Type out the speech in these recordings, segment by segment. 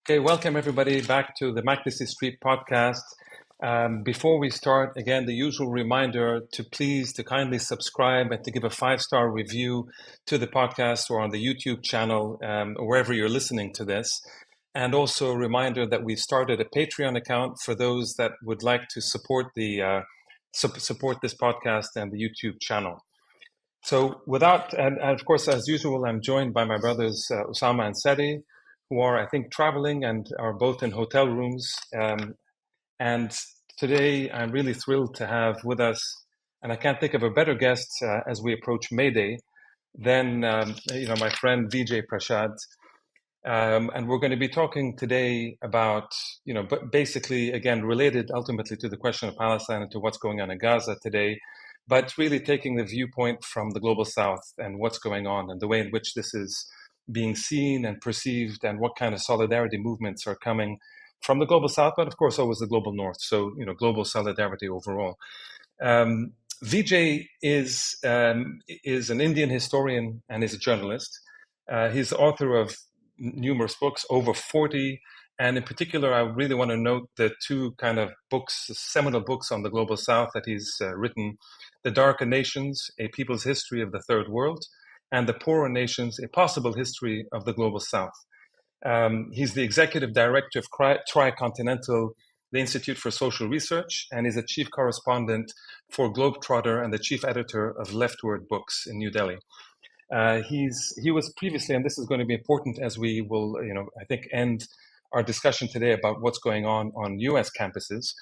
Okay, welcome everybody back to the Macknesy Street podcast. Before we start, again, the usual reminder to kindly subscribe and to give a 5-star review to the podcast or on the YouTube channel or wherever you're listening to this. And also a reminder that we've started a Patreon account for those that would like to support support this podcast and the YouTube channel. So and of course, as usual, I'm joined by my brothers Osama and Sadi, who are, I think, traveling and are both in hotel rooms. And today, I'm really thrilled to have with us, and I can't think of a better guest as we approach Mayday than my friend Vijay Prasad. And we're going to be talking today about, but basically, again, related ultimately to the question of Palestine and to what's going on in Gaza today, but really taking the viewpoint from the global south and what's going on and the way in which this is being seen and perceived and what kind of solidarity movements are coming from the global south, but of course always the global north. So, global solidarity overall. Vijay is an Indian historian and is a journalist. He's the author of numerous books, over 40. And in particular, I really want to note the two kind of books, seminal books on the global south that he's written: The Darker Nations, A People's History of the Third World, and The Poorer Nations, A Possible History of the Global South. He's the executive director of Tricontinental, the Institute for Social Research, and is a chief correspondent for Globetrotter and the chief editor of Leftward Books in New Delhi. He was previously, and this is going to be important as we will, I think, end our discussion today about what's going on U.S. campuses.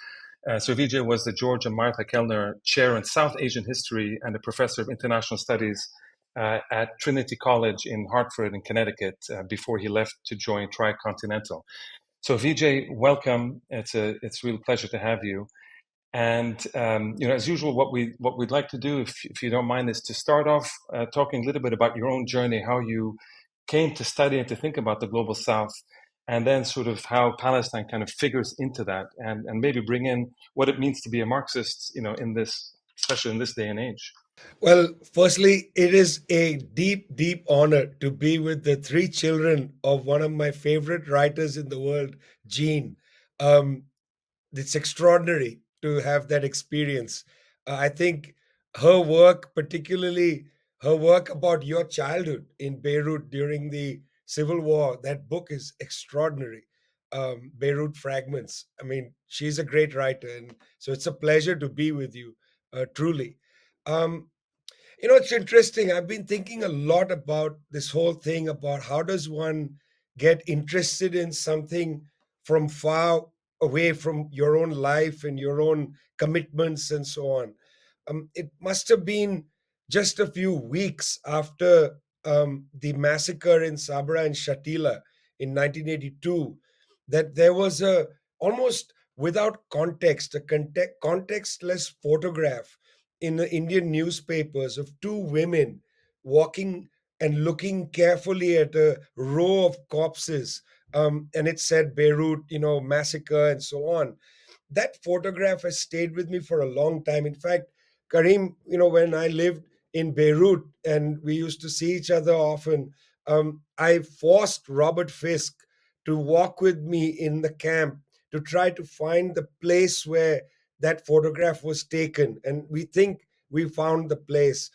So Vijay was the George and Martha Kellner Chair in South Asian History and a professor of international studies at Trinity College in Hartford in Connecticut before he left to join Tricontinental. So Vijay, welcome. It's a real pleasure to have you. And as usual, what we'd like to do, if you don't mind, is to start off talking a little bit about your own journey, how you came to study and to think about the global south, and then sort of how Palestine kind of figures into that, and maybe bring in what it means to be a Marxist, especially in this day and age. Well, firstly, it is a deep, deep honor to be with the three children of one of my favorite writers in the world, Jean. Um, it's extraordinary to have that experience. I think her work, particularly her work about your childhood in Beirut during the Civil War, that book is extraordinary. Beirut Fragments. I mean, she's a great writer, and so it's a pleasure to be with you, truly. Um, it's interesting. I've been thinking a lot about this whole thing about how does one get interested in something from far away from your own life and your own commitments and so on. It must have been just a few weeks after the massacre in Sabra and Shatila in 1982 that there was a almost without context, a contextless photograph in the Indian newspapers of two women walking and looking carefully at a row of corpses. And it said Beirut, massacre and so on. That photograph has stayed with me for a long time. In fact, Kareem, when I lived in Beirut and we used to see each other often, I forced Robert Fisk to walk with me in the camp to try to find the place where that photograph was taken. And we think we found the place.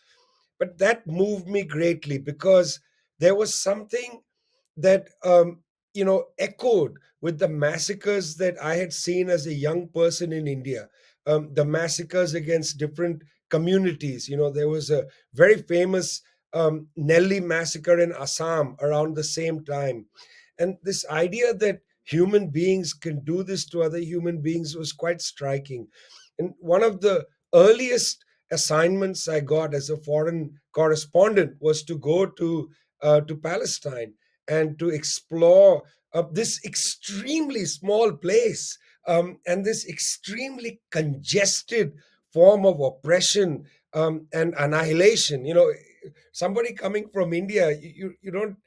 But that moved me greatly because there was something that echoed with the massacres that I had seen as a young person in India. The massacres against different communities. There was a very famous Nellie massacre in Assam around the same time, and this idea that human beings can do this to other human beings was quite striking. And one of the earliest assignments I got as a foreign correspondent was to go to Palestine and to explore this extremely small place and this extremely congested form of oppression and annihilation. Somebody coming from India, you don't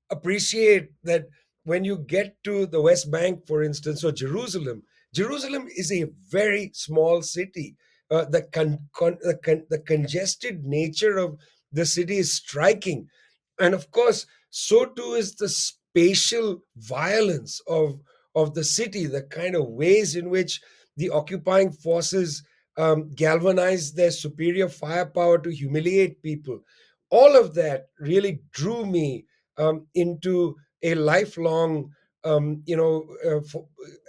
appreciate that when you get to the West Bank, for instance, or Jerusalem is a very small city. The congested nature of the city is striking, and of course, so too is the spatial violence of the city, the kind of ways in which the occupying forces galvanized their superior firepower to humiliate people. All of that really drew me into a lifelong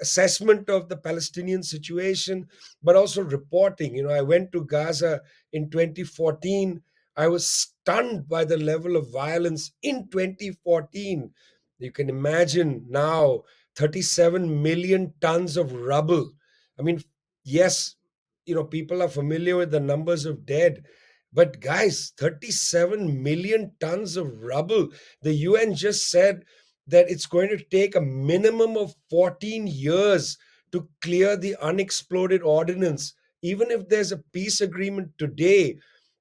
assessment of the Palestinian situation, but also reporting. I went to Gaza in 2014. I was stunned by the level of violence in 2014. You can imagine now 37 million tons of rubble. I mean, yes, people are familiar with the numbers of dead, but guys, 37 million tons of rubble. The UN just said that it's going to take a minimum of 14 years to clear the unexploded ordnance. Even if there's a peace agreement today,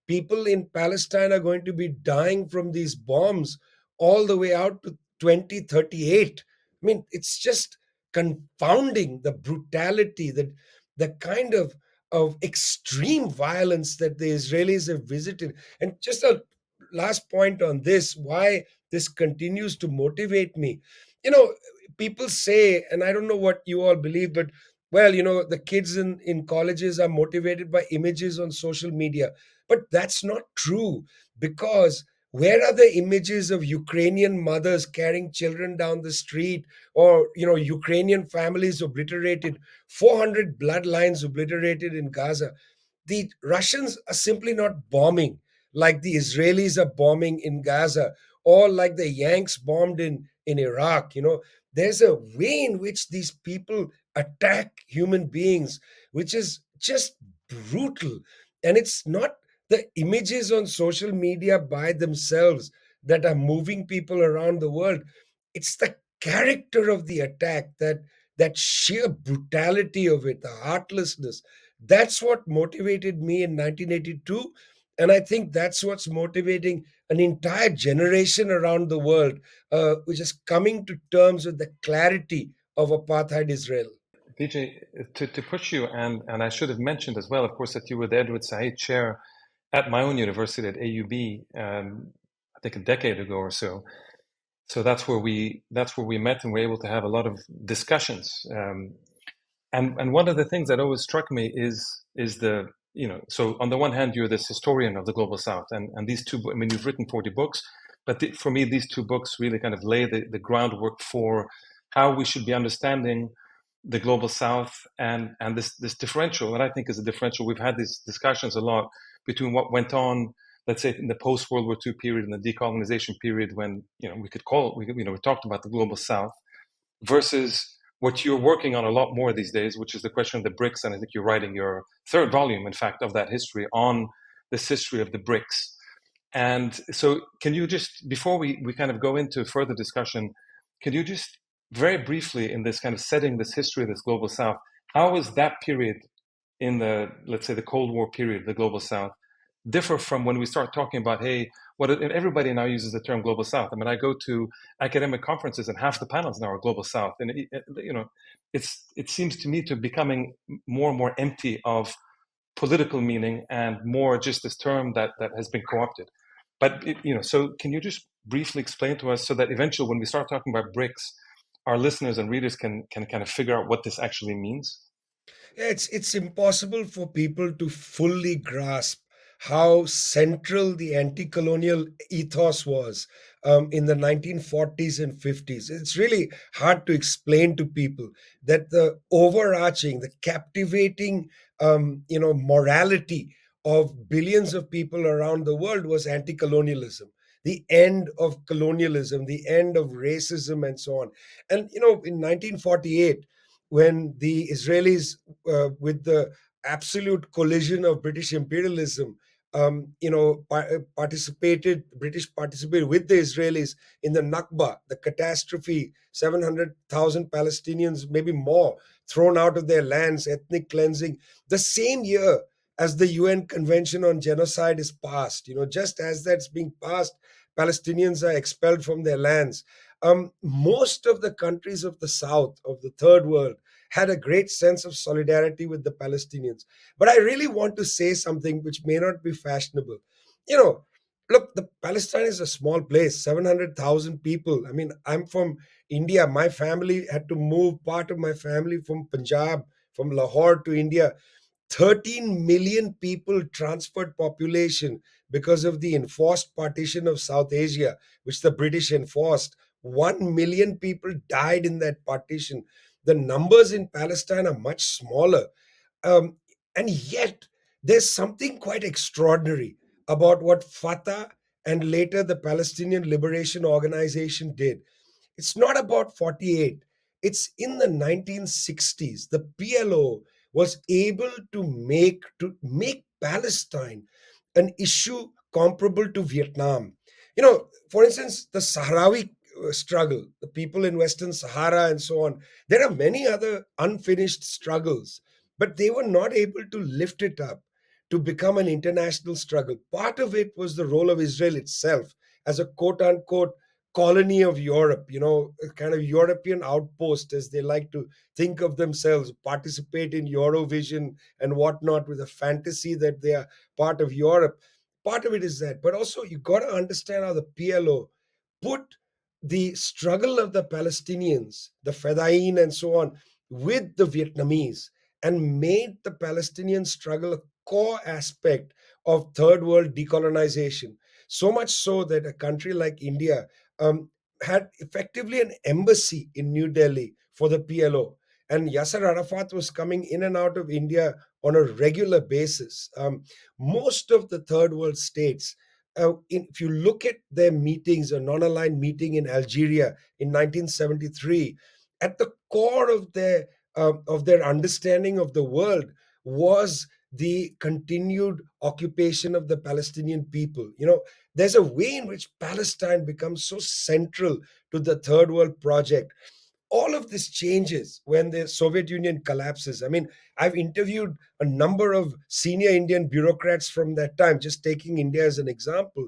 people in Palestine are going to be dying from these bombs all the way out to 2038. I mean, it's just confounding, the brutality, the kind of extreme violence that the Israelis have visited. And just a last point on this, why this continues to motivate me. You know, people say, and I don't know what you all believe, but well, the kids in colleges are motivated by images on social media. But that's not true, because where are the images of Ukrainian mothers carrying children down the street, or Ukrainian families obliterated, 400 bloodlines obliterated in Gaza? The Russians are simply not bombing like the Israelis are bombing in Gaza, or like the Yanks bombed in Iraq. There's a way in which these people attack human beings, which is just brutal. And it's not the images on social media by themselves that are moving people around the world. It's the character of the attack, that sheer brutality of it, the heartlessness. That's what motivated me in 1982. And I think that's what's motivating an entire generation around the world, which is coming to terms with the clarity of apartheid Israel. Vijay, to push you, and I should have mentioned as well, of course, that you were the Edward Said Chair at my own university at AUB, I think a decade ago or so. So that's where we met and were able to have a lot of discussions. And one of the things that always struck me is the so on the one hand you're this historian of the global South, and these two, I mean, you've written 40 books, but for me these two books really kind of lay the groundwork for how we should be understanding the global South, and this differential, and I think is a differential. We've had these discussions a lot between what went on, let's say, in the post World War II period and the decolonization period, when we could call it, we talked about the global South, versus what you're working on a lot more these days, which is the question of the BRICS. And I think you're writing your third volume, in fact, of that history, on this history of the BRICS. And so, can you just, before we kind of go into further discussion, can you just very briefly, in this kind of setting, this history of this global South, how was that period in the, let's say, the Cold War period, the global South, differ from when we start talking about, hey, what, and everybody now uses the term global South. I mean, I go to academic conferences and half the panels now are global South, and it seems to me to becoming more and more empty of political meaning and more just this term that has been co-opted. But so can you just briefly explain to us, so that eventually when we start talking about BRICS, our listeners and readers can kind of figure out what this actually means? Yeah, it's impossible for people to fully grasp how central the anti-colonial ethos was in the 1940s and 50s. It's really hard to explain to people that the overarching, the captivating, morality of billions of people around the world was anti-colonialism. The end of colonialism, the end of racism, and so on. And in 1948, when the Israelis, with the absolute collision of British imperialism, British participated with the Israelis in the Nakba, the catastrophe, 700,000 Palestinians, maybe more, thrown out of their lands, ethnic cleansing, the same year as the UN Convention on Genocide is passed. Just as that's being passed, Palestinians are expelled from their lands. Most of the countries of the South, of the Third World, had a great sense of solidarity with the Palestinians. But I really want to say something which may not be fashionable. You know, Look, the Palestine is a small place, 700,000 people. I mean, I'm from India. My family had to move part of my family from Punjab, from Lahore to India. 13 million people transferred population because of the enforced partition of South Asia, which the British enforced. 1 million people died in that partition. The numbers in Palestine are much smaller. Um, and yet, there's something quite extraordinary about what Fatah and later the Palestinian Liberation Organization did. It's not about 48. It's in the 1960s. The PLO was able to make Palestine an issue comparable to Vietnam. For instance, the Sahrawi struggle, the people in Western Sahara and so on. There are many other unfinished struggles, but they were not able to lift it up to become an international struggle. Part of it was the role of Israel itself as a quote unquote colony of Europe, a kind of European outpost, as they like to think of themselves, participate in Eurovision and whatnot with a fantasy that they are part of Europe. Part of it is that. But also, you got to understand how the PLO put the struggle of the Palestinians, the Fedayeen, and so on, with the Vietnamese and made the Palestinian struggle a core aspect of third world decolonization. So much so that a country like India um, had effectively an embassy in New Delhi for the PLO. And Yasser Arafat was coming in and out of India on a regular basis. Most of the third world states, if you look at their meetings, a non aligned meeting in Algeria in 1973, at the core of their understanding of the world was the continued occupation of the Palestinian people. There's a way in which Palestine becomes so central to the third world project. All of this changes when the Soviet Union collapses. I mean, I've interviewed a number of senior Indian bureaucrats from that time, just taking India as an example.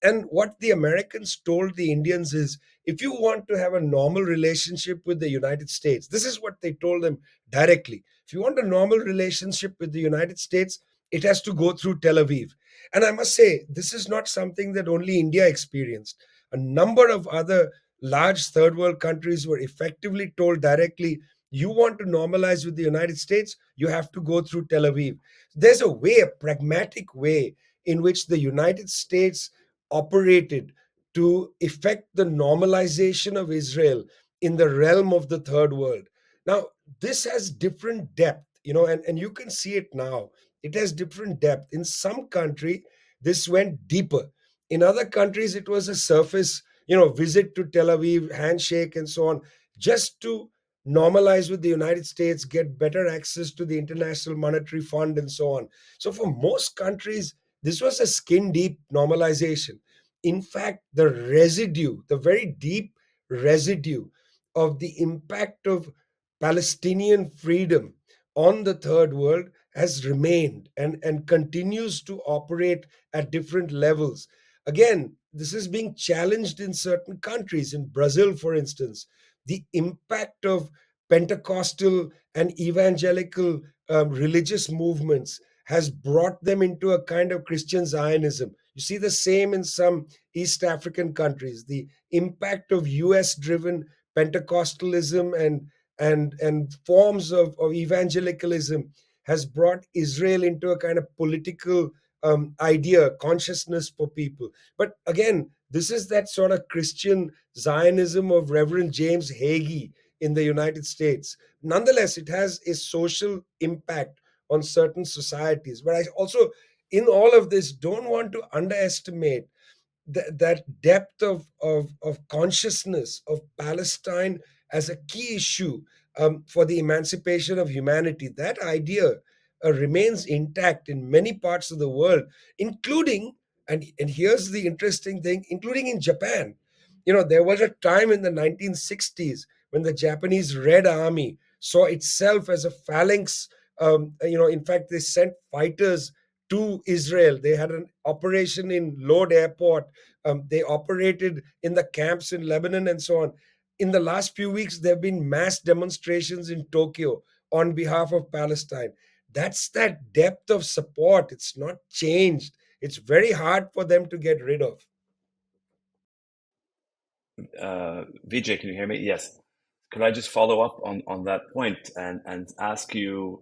And what the Americans told the Indians is, if you want to have a normal relationship with the United States, this is what they told them directly. If you want a normal relationship with the United States, it has to go through Tel Aviv. And I must say, this is not something that only India experienced. A number of other large third world countries were effectively told directly, you want to normalize with the United States, you have to go through Tel Aviv. There's a way, a pragmatic way, in which the United States operated to effect the normalization of Israel in the realm of the third world. Now, this has different depth, and you can see it now. It has different depth. In some country, this went deeper. In other countries, it was a surface, visit to Tel Aviv, handshake, and so on, just to normalize with the United States, get better access to the International Monetary Fund, and so on. So, for most countries, this was a skin deep normalization. In fact, the residue, the very deep residue of the impact of Palestinian freedom on the third world has remained and continues to operate at different levels. Again, this is being challenged in certain countries. In Brazil, for instance, the impact of Pentecostal and evangelical religious movements has brought them into a kind of Christian Zionism. You see the same in some East African countries. The impact of US driven Pentecostalism and forms of evangelicalism has brought Israel into a kind of political idea, consciousness for people. But again, this is that sort of Christian Zionism of Reverend James Hagee in the United States. Nonetheless, it has a social impact on certain societies. But I also, in all of this, don't want to underestimate that depth of consciousness of Palestine as a key issue for the emancipation of humanity. That idea remains intact in many parts of the world, including, and here's the interesting thing, including in Japan. There was a time in the 1960s when the Japanese Red Army saw itself as a phalanx. In fact, they sent fighters to Israel. They had an operation in Lod Airport. They operated in the camps in Lebanon and so on. In the last few weeks, there have been mass demonstrations in Tokyo on behalf of Palestine. That's that depth of support. It's not changed. it's very hard for them to get rid of. Vijay, can you hear me? Yes. Could I just follow up on that point and ask you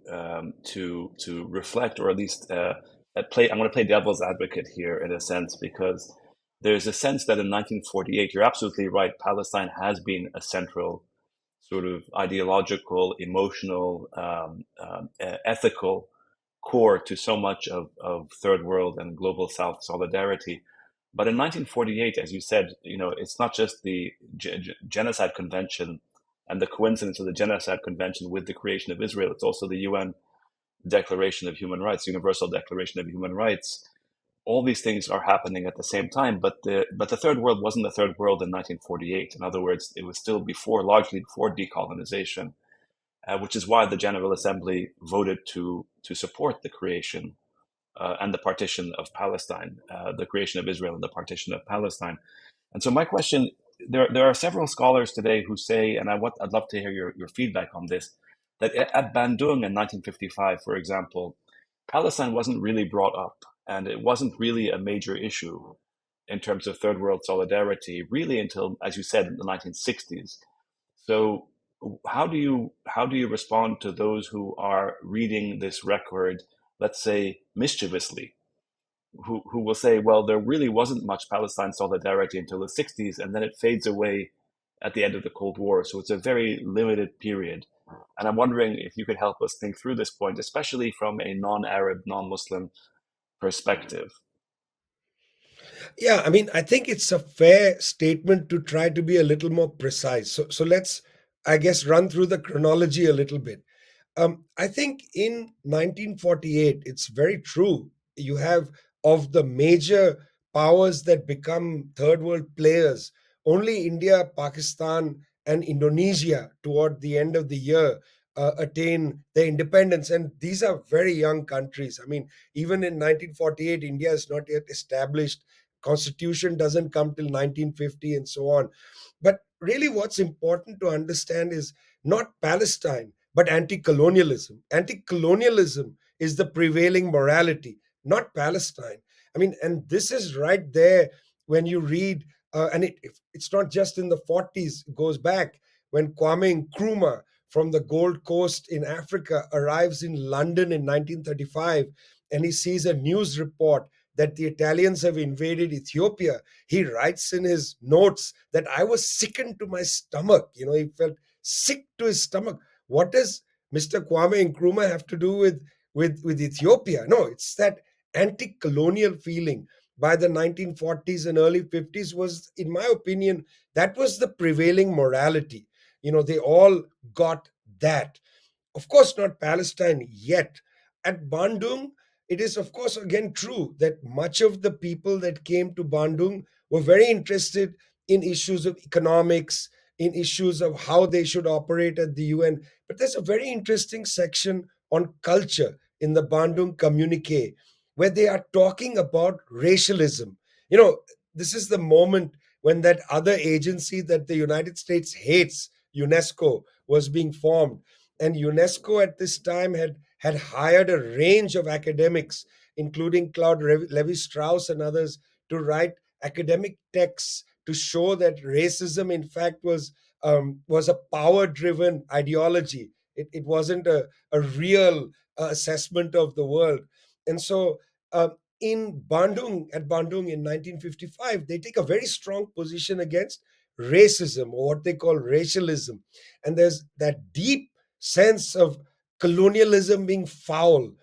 to reflect, or at least play? I'm going to play devil's advocate here in a sense, because there's a sense that in 1948, you're absolutely right. Palestine has been a central sort of ideological, emotional, ethical core to so much of third world and global South solidarity. But in 1948, as you said, it's not just the Genocide Convention and the coincidence of the Genocide Convention with the creation of Israel. It's also the UN Declaration of Human Rights, Universal Declaration of Human Rights. All these things are happening at the same time, but the third world wasn't the third world in 1948. In other words, it was still largely before decolonization, which is why the General Assembly voted to support the creation and the partition of Palestine, the creation of Israel and the partition of Palestine. And so my question, there are several scholars today who say, and I'd love to hear your feedback on this, that at Bandung in 1955, for example, Palestine wasn't really brought up, and it wasn't really a major issue in terms of third world solidarity, really until, as you said, in the 1960s. So how do you respond to those who are reading this record, let's say mischievously, who will say, well, there really wasn't much Palestine solidarity until the 60s, and then it fades away at the end of the Cold War. So it's a very limited period. And I'm wondering if you could help us think through this point, especially from a non-Arab, non-Muslim perspective. Yeah, I mean, I think it's a fair statement to try to be a little more precise. So let's, I guess, run through the chronology a little bit. I think in 1948, it's very true. You have, of the major powers that become third world players, only India, Pakistan, and Indonesia toward the end of the year attain their independence. And these are very young countries. I mean, even in 1948, India is not yet established. Constitution doesn't come till 1950 and so on. But really, what's important to understand is not Palestine, but anti-colonialism. Anti-colonialism is the prevailing morality, not Palestine. I mean, and this is right there when you read, and it's not just in the 40s, it goes back when Kwame Nkrumah from the Gold Coast in Africa arrives in London in 1935, and he sees a news report that the Italians have invaded Ethiopia. He writes in his notes that I was sickened to my stomach. He felt sick to his stomach. What does Mr. Kwame Nkrumah have to do with Ethiopia? No, it's that anti-colonial feeling by the 1940s and early 50s was, in my opinion, that was the prevailing morality. They all got that. Of course, not Palestine yet. At Bandung, it is, of course, again true that much of the people that came to Bandung were very interested in issues of economics, in issues of how they should operate at the UN. But there's a very interesting section on culture in the Bandung communique where they are talking about racialism. You know, this is the moment when that other agency that the United States hates, UNESCO, was being formed. And UNESCO at this time had hired a range of academics, including Claude Levi Strauss and others, to write academic texts to show that racism, in fact, was a power-driven ideology. It wasn't a real assessment of the world. And so, in Bandung in 1955, they take a very strong position against racism, or what they call racialism. And there's that deep sense of colonialism being foul.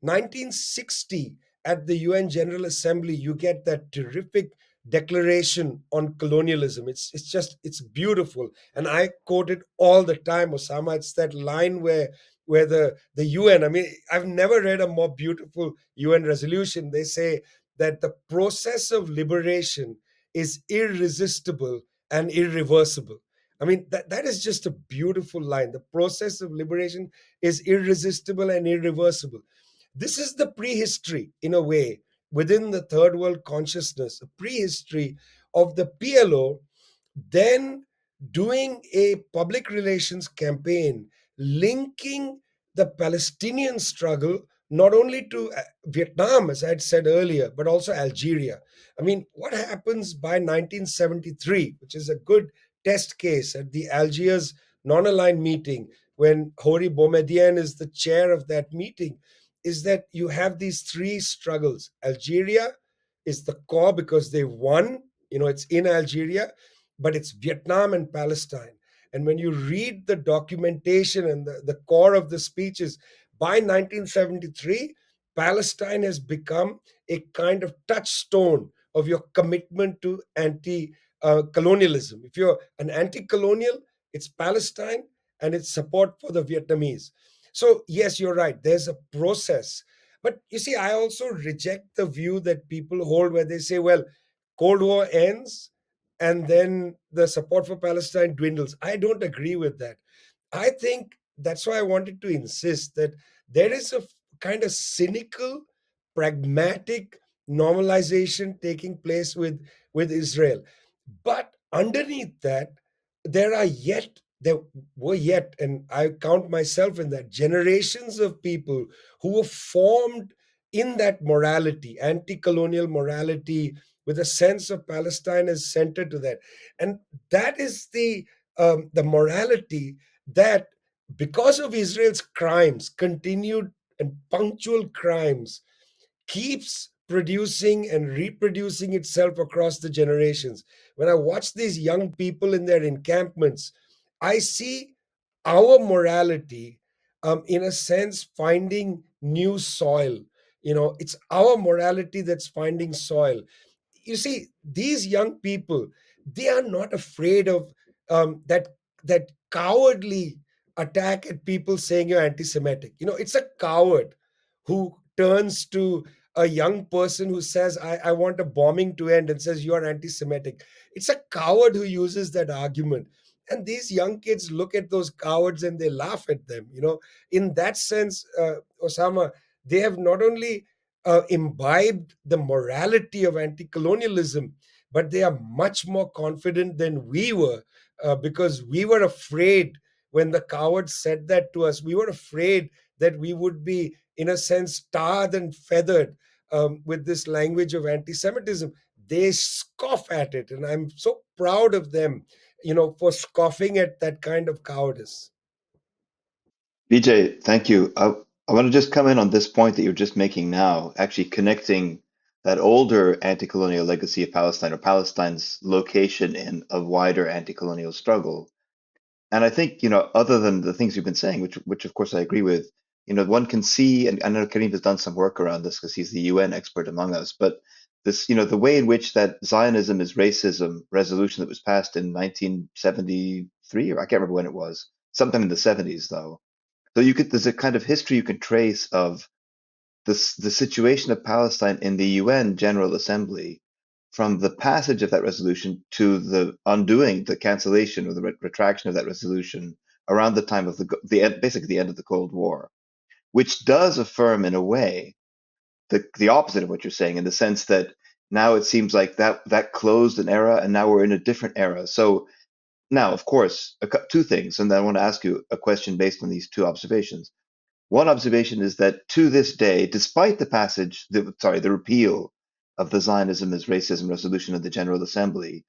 1960, at the UN General Assembly, you get that terrific declaration on colonialism. It's beautiful, and I quote it all the time, Osama. It's that line where the UN. I mean, I've never read a more beautiful UN resolution. They say that the process of liberation is irresistible and irreversible. I mean, that is just a beautiful line. The process of liberation is irresistible and irreversible. This is the prehistory, in a way, within the third world consciousness, a prehistory of the PLO then doing a public relations campaign linking the Palestinian struggle not only to Vietnam, as I had said earlier, but also Algeria. I mean, what happens by 1973, which is a good test case at the Algiers non-aligned meeting, when Hori Boumediene is the chair of that meeting, is that you have these three struggles. Algeria is the core because they won, it's in Algeria, but it's Vietnam and Palestine. And when you read the documentation and the core of the speeches, by 1973, Palestine has become a kind of touchstone of your commitment to anti colonialism. If you're an anti colonial, it's Palestine and its support for the Vietnamese. So, yes, you're right, there's a process. But you see, I also reject the view that people hold where they say, well, Cold War ends and then the support for Palestine dwindles. I don't agree with that. I think that's why I wanted to insist that there is a kind of cynical, pragmatic normalization taking place with Israel. But underneath that, there were yet, and I count myself in that, generations of people who were formed in that morality, anti-colonial morality, with a sense of Palestine as center to that. And that is the morality that, because of Israel's crimes, continued and punctual crimes, keeps producing and reproducing itself across the generations. When I watch these young people in their encampments, I see our morality, in a sense, finding new soil. It's our morality that's finding soil. You see, these young people, they are not afraid of that cowardly attack at people saying you're anti-Semitic. It's a coward who turns to a young person who says, I want a bombing to end, and says you're anti-Semitic. It's a coward who uses that argument. And these young kids look at those cowards and they laugh at them. In that sense, Osama, they have not only imbibed the morality of anti-colonialism, but they are much more confident than we were, because we were afraid when the cowards said that to us. We were afraid that we would be, in a sense, tarred and feathered with this language of anti-Semitism. They scoff at it, and I'm so proud of them, for scoffing at that kind of cowardice. Vijay, thank you. I want to just come in on this point that you're just making now, actually connecting that older anti-colonial legacy of Palestine, or Palestine's location in a wider anti-colonial struggle. And I think, other than the things you've been saying, which of course I agree with, one can see, and I know Karim has done some work around this because he's the UN expert among us, but this, the way in which that Zionism is racism resolution that was passed in 1973, or I can't remember when it was, sometime in the 70s though. So there's a kind of history you can trace of this, the situation of Palestine in the UN General Assembly, from the passage of that resolution to the undoing, the cancellation or the retraction of that resolution around the time of the end, basically the end of the Cold War, which does affirm in a way the opposite of what you're saying, in the sense that now it seems like that closed an era and now we're in a different era. So now, of course, two things, and then I want to ask you a question based on these two observations. One observation is that to this day, despite the repeal of the Zionism as racism resolution of the General Assembly,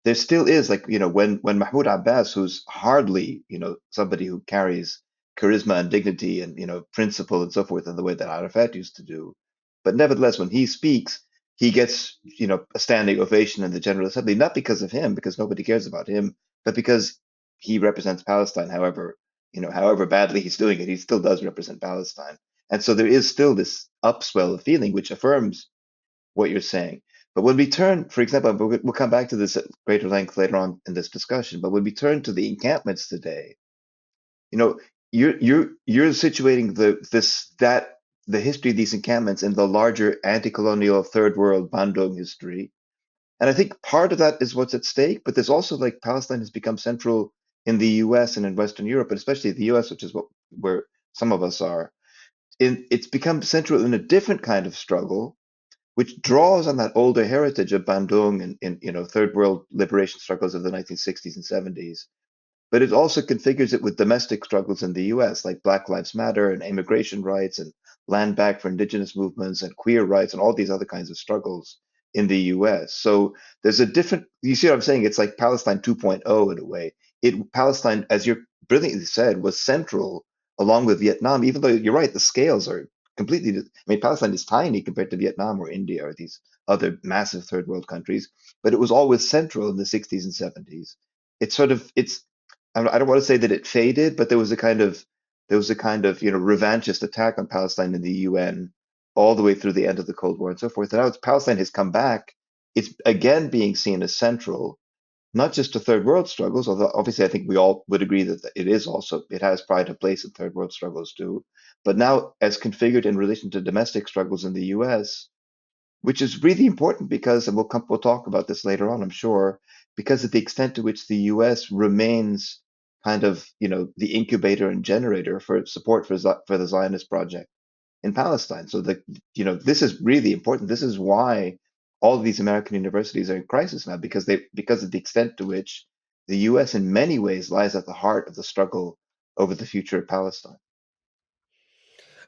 there still is, like, when Mahmoud Abbas, who's hardly, somebody who carries charisma and dignity and, principle and so forth in the way that Arafat used to do, but nevertheless, when he speaks, he gets, a standing ovation in the General Assembly, not because of him, because nobody cares about him, but because he represents Palestine. However badly he's doing it, he still does represent Palestine. And so there is still this upswell of feeling which affirms what you're saying. But when we turn, for example, we'll come back to this at greater length later on in this discussion, but when we turn to the encampments today, you know, you're situating the history of these encampments in the larger anti-colonial third world Bandung history. And I think part of that is what's at stake, but there's also, like, Palestine has become central in the US and in Western Europe, but especially the US, which is where some of us are. It's become central in a different kind of struggle, which draws on that older heritage of Bandung and third world liberation struggles of the 1960s and 70s. But it also configures it with domestic struggles in the US, like Black Lives Matter and immigration rights and land back for indigenous movements and queer rights and all these other kinds of struggles in the US. So there's a different, you see what I'm saying? It's like Palestine 2.0 in a way. Palestine, as you brilliantly said, was central along with Vietnam, even though you're right, the scales are completely, I mean, Palestine is tiny compared to Vietnam or India or these other massive third world countries, but it was always central in the 60s and 70s. It's sort of, I don't want to say that it faded, but there was a kind of, revanchist attack on Palestine in the UN all the way through the end of the Cold War and so forth. And now Palestine has come back. It's again being seen as central, not just to third world struggles, although obviously I think we all would agree that it has pride of place in third world struggles too. But now as configured in relation to domestic struggles in the US, which is really important because, and we'll talk about this later on, I'm sure, because of the extent to which the U.S. remains kind of, the incubator and generator for support for the Zionist project in Palestine. So this is really important. This is why all of these American universities are in crisis now because of the extent to which the U.S. in many ways lies at the heart of the struggle over the future of Palestine.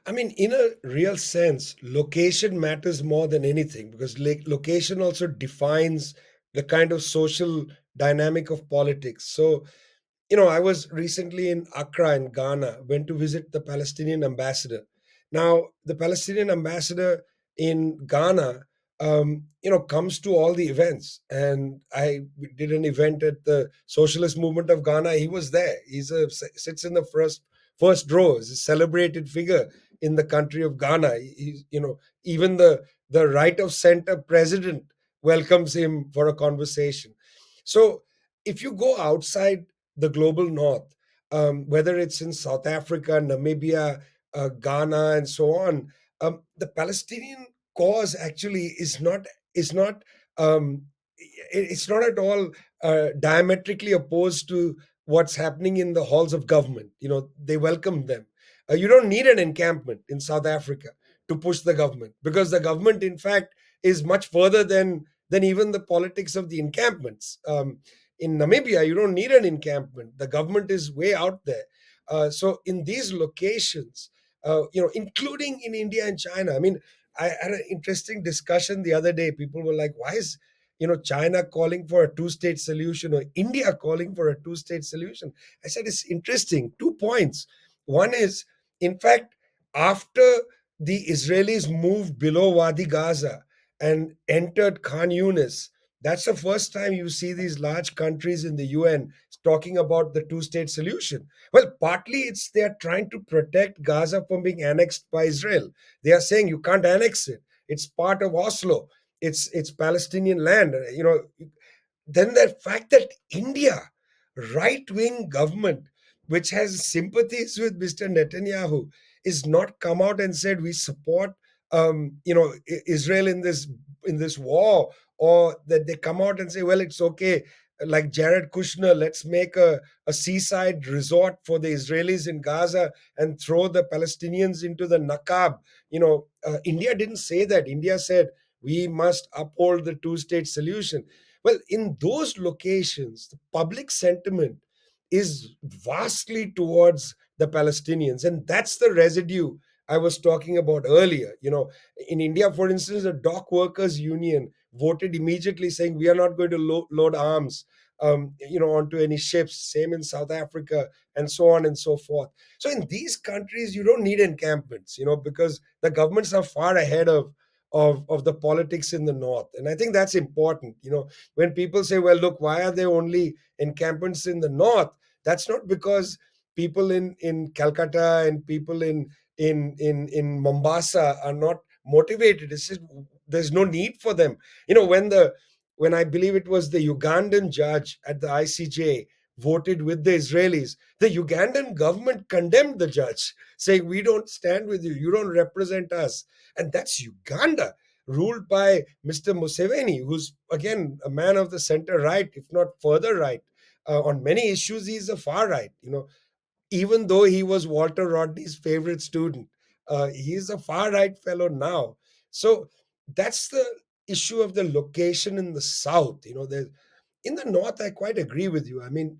I mean, in a real sense, location matters more than anything because location also defines the kind of social dynamic of politics. So, I was recently in Accra in Ghana, went to visit the Palestinian ambassador. Now, the Palestinian ambassador in Ghana, comes to all the events. And I did an event at the Socialist Movement of Ghana. He was there. Sits in the first row. He's a celebrated figure in the country of Ghana. Even the right of center president welcomes him for a conversation. So, if you go outside the global north, whether it's in South Africa, Namibia, Ghana, and so on, the Palestinian cause actually is not it's not at all diametrically opposed to what's happening in the halls of government. They welcome them. You don't need an encampment in South Africa to push the government because the government, in fact, is much further than even the politics of the encampments. In Namibia, you don't need an encampment. The government is way out there. So in these locations, including in India and China, I mean, I had an interesting discussion the other day. People were like, why is China calling for a two-state solution or India calling for a two-state solution? I said it's interesting. 2 points. One is, in fact, after the Israelis moved below Wadi Gaza and entered Khan Yunis, that's the first time you see these large countries in the UN talking about the two-state solution. Well, partly it's they're trying to protect Gaza from being annexed by Israel. They are saying you can't annex it. It's part of Oslo. It's Palestinian land. Then the fact that India, right-wing government, which has sympathies with Mr. Netanyahu, is not come out and said we support Israel in this war, or that they come out and say, well, it's okay, like Jared Kushner, let's make a seaside resort for the Israelis in Gaza and throw the Palestinians into the Nakab. India didn't say that. India said we must uphold the two-state solution. Well, in those locations, the public sentiment is vastly towards the Palestinians. And that's the residue I was talking about earlier. In India, for instance, the dock workers union voted immediately saying we are not going to load arms onto any ships. Same in South Africa, and so on and so forth. So in these countries, you don't need encampments, because the governments are far ahead of the politics in the north. And I think that's important. When people say, well, look, why are there only encampments in the north? That's not because people in Calcutta and people in Mombasa are not motivated. It's just there's no need for them. When I believe it was the Ugandan judge at the ICJ voted with the Israelis, the Ugandan government condemned the judge, saying, we don't stand with you, you don't represent us. And that's Uganda, ruled by Mr. Museveni, who's again a man of the center right, if not further right. On many issues, he's a far right. Even though he was Walter Rodney's favorite student, he's a far right fellow now. So that's the issue of the location in the south. In the north, I quite agree with you. I mean,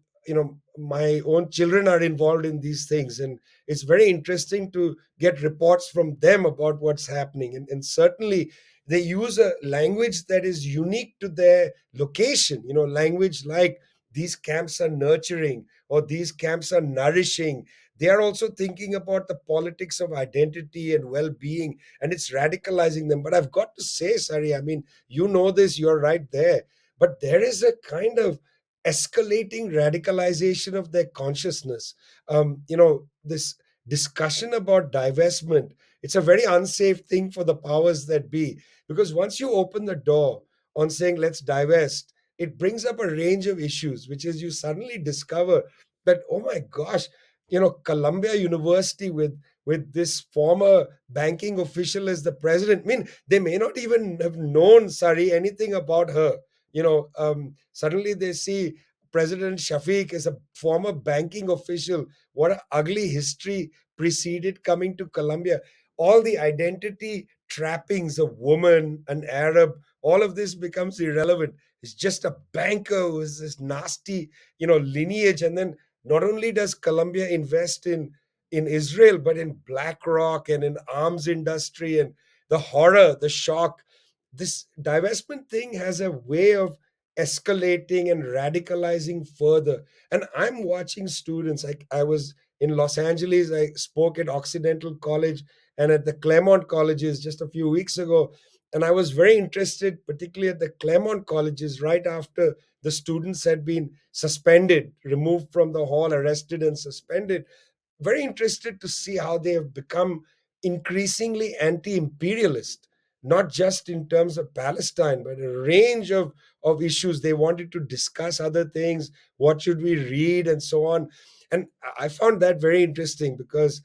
my own children are involved in these things, and it's very interesting to get reports from them about what's happening. And certainly they use a language that is unique to their location, language like these camps are nurturing or these camps are nourishing. They are also thinking about the politics of identity and well-being, and it's radicalizing them. But I've got to say, Sari, I mean, this, you're right there, but there is a kind of escalating radicalization of their consciousness. This discussion about divestment, it's a very unsafe thing for the powers that be, because once you open the door on saying let's divest, it brings up a range of issues, which is you suddenly discover that, oh my gosh, Columbia University with this former banking official as the president. I mean, they may not even have known, Sari, anything about her. Suddenly they see President Shafiq is a former banking official. What an ugly history preceded coming to Colombia. All the identity trappings of woman, an Arab, all of this becomes irrelevant. It's just a banker who is this nasty, lineage. And then not only does Colombia invest in Israel, but in BlackRock and in arms industry, and the horror, the shock. This divestment thing has a way of escalating and radicalizing further. And I'm watching students. I was in Los Angeles, I spoke at Occidental College and at the Claremont colleges just a few weeks ago. And I was very interested, particularly at the Claremont colleges, right after the students had been suspended, removed from the hall, arrested and suspended. Very interested to see how they have become increasingly anti-imperialist, not just in terms of Palestine, but a range of issues. They wanted to discuss other things. What should we read and so on? And I found that very interesting because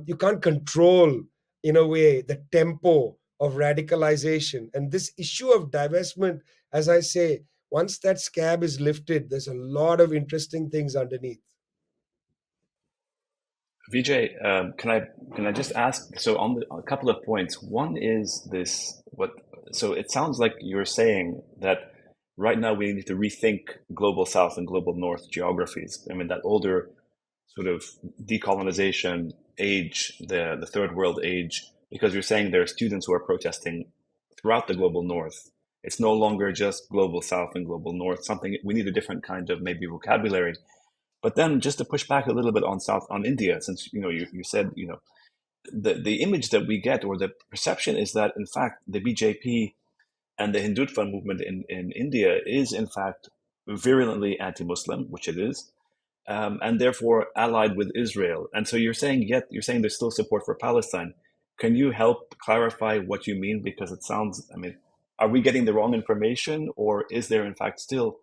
you can't control, in a way, the tempo of radicalization. And this issue of divestment, as I say, once that scab is lifted, there's a lot of interesting things underneath. Vijay, can I just ask? So on a couple of points. One is this: what? So it sounds like you're saying that right now we need to rethink global South and global North geographies. I mean, that older sort of decolonization age, the third world age, because you're saying there are students who are protesting throughout the global North. It's no longer just global South and global North. Something we need a different kind of maybe vocabulary. But then just to push back a little bit on India, since you said the image that we get, or the perception, is that in fact the BJP and the Hindutva movement in India is in fact virulently anti-Muslim, which it is, and therefore allied with Israel. And so you're saying there's still support for Palestine. Can you help clarify what you mean? Because it sounds, I mean, are we getting the wrong information, or is there in fact still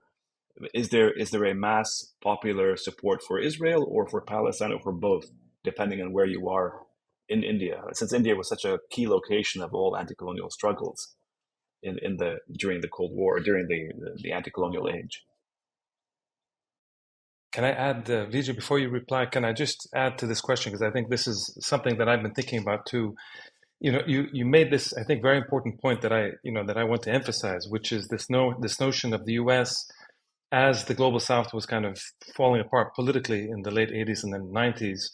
is there a mass popular support for Israel or for Palestine or for both, depending on where you are in India? Since India was such a key location of all anti-colonial struggles during the Cold War, during the anti-colonial age. Can I add, Vijay, before you reply, can I just add to this question? Because I think this is something that I've been thinking about too. You made this, I think, very important point that I want to emphasize, which is this notion of the U.S. as the global South was kind of falling apart politically in the late 80s and then 90s,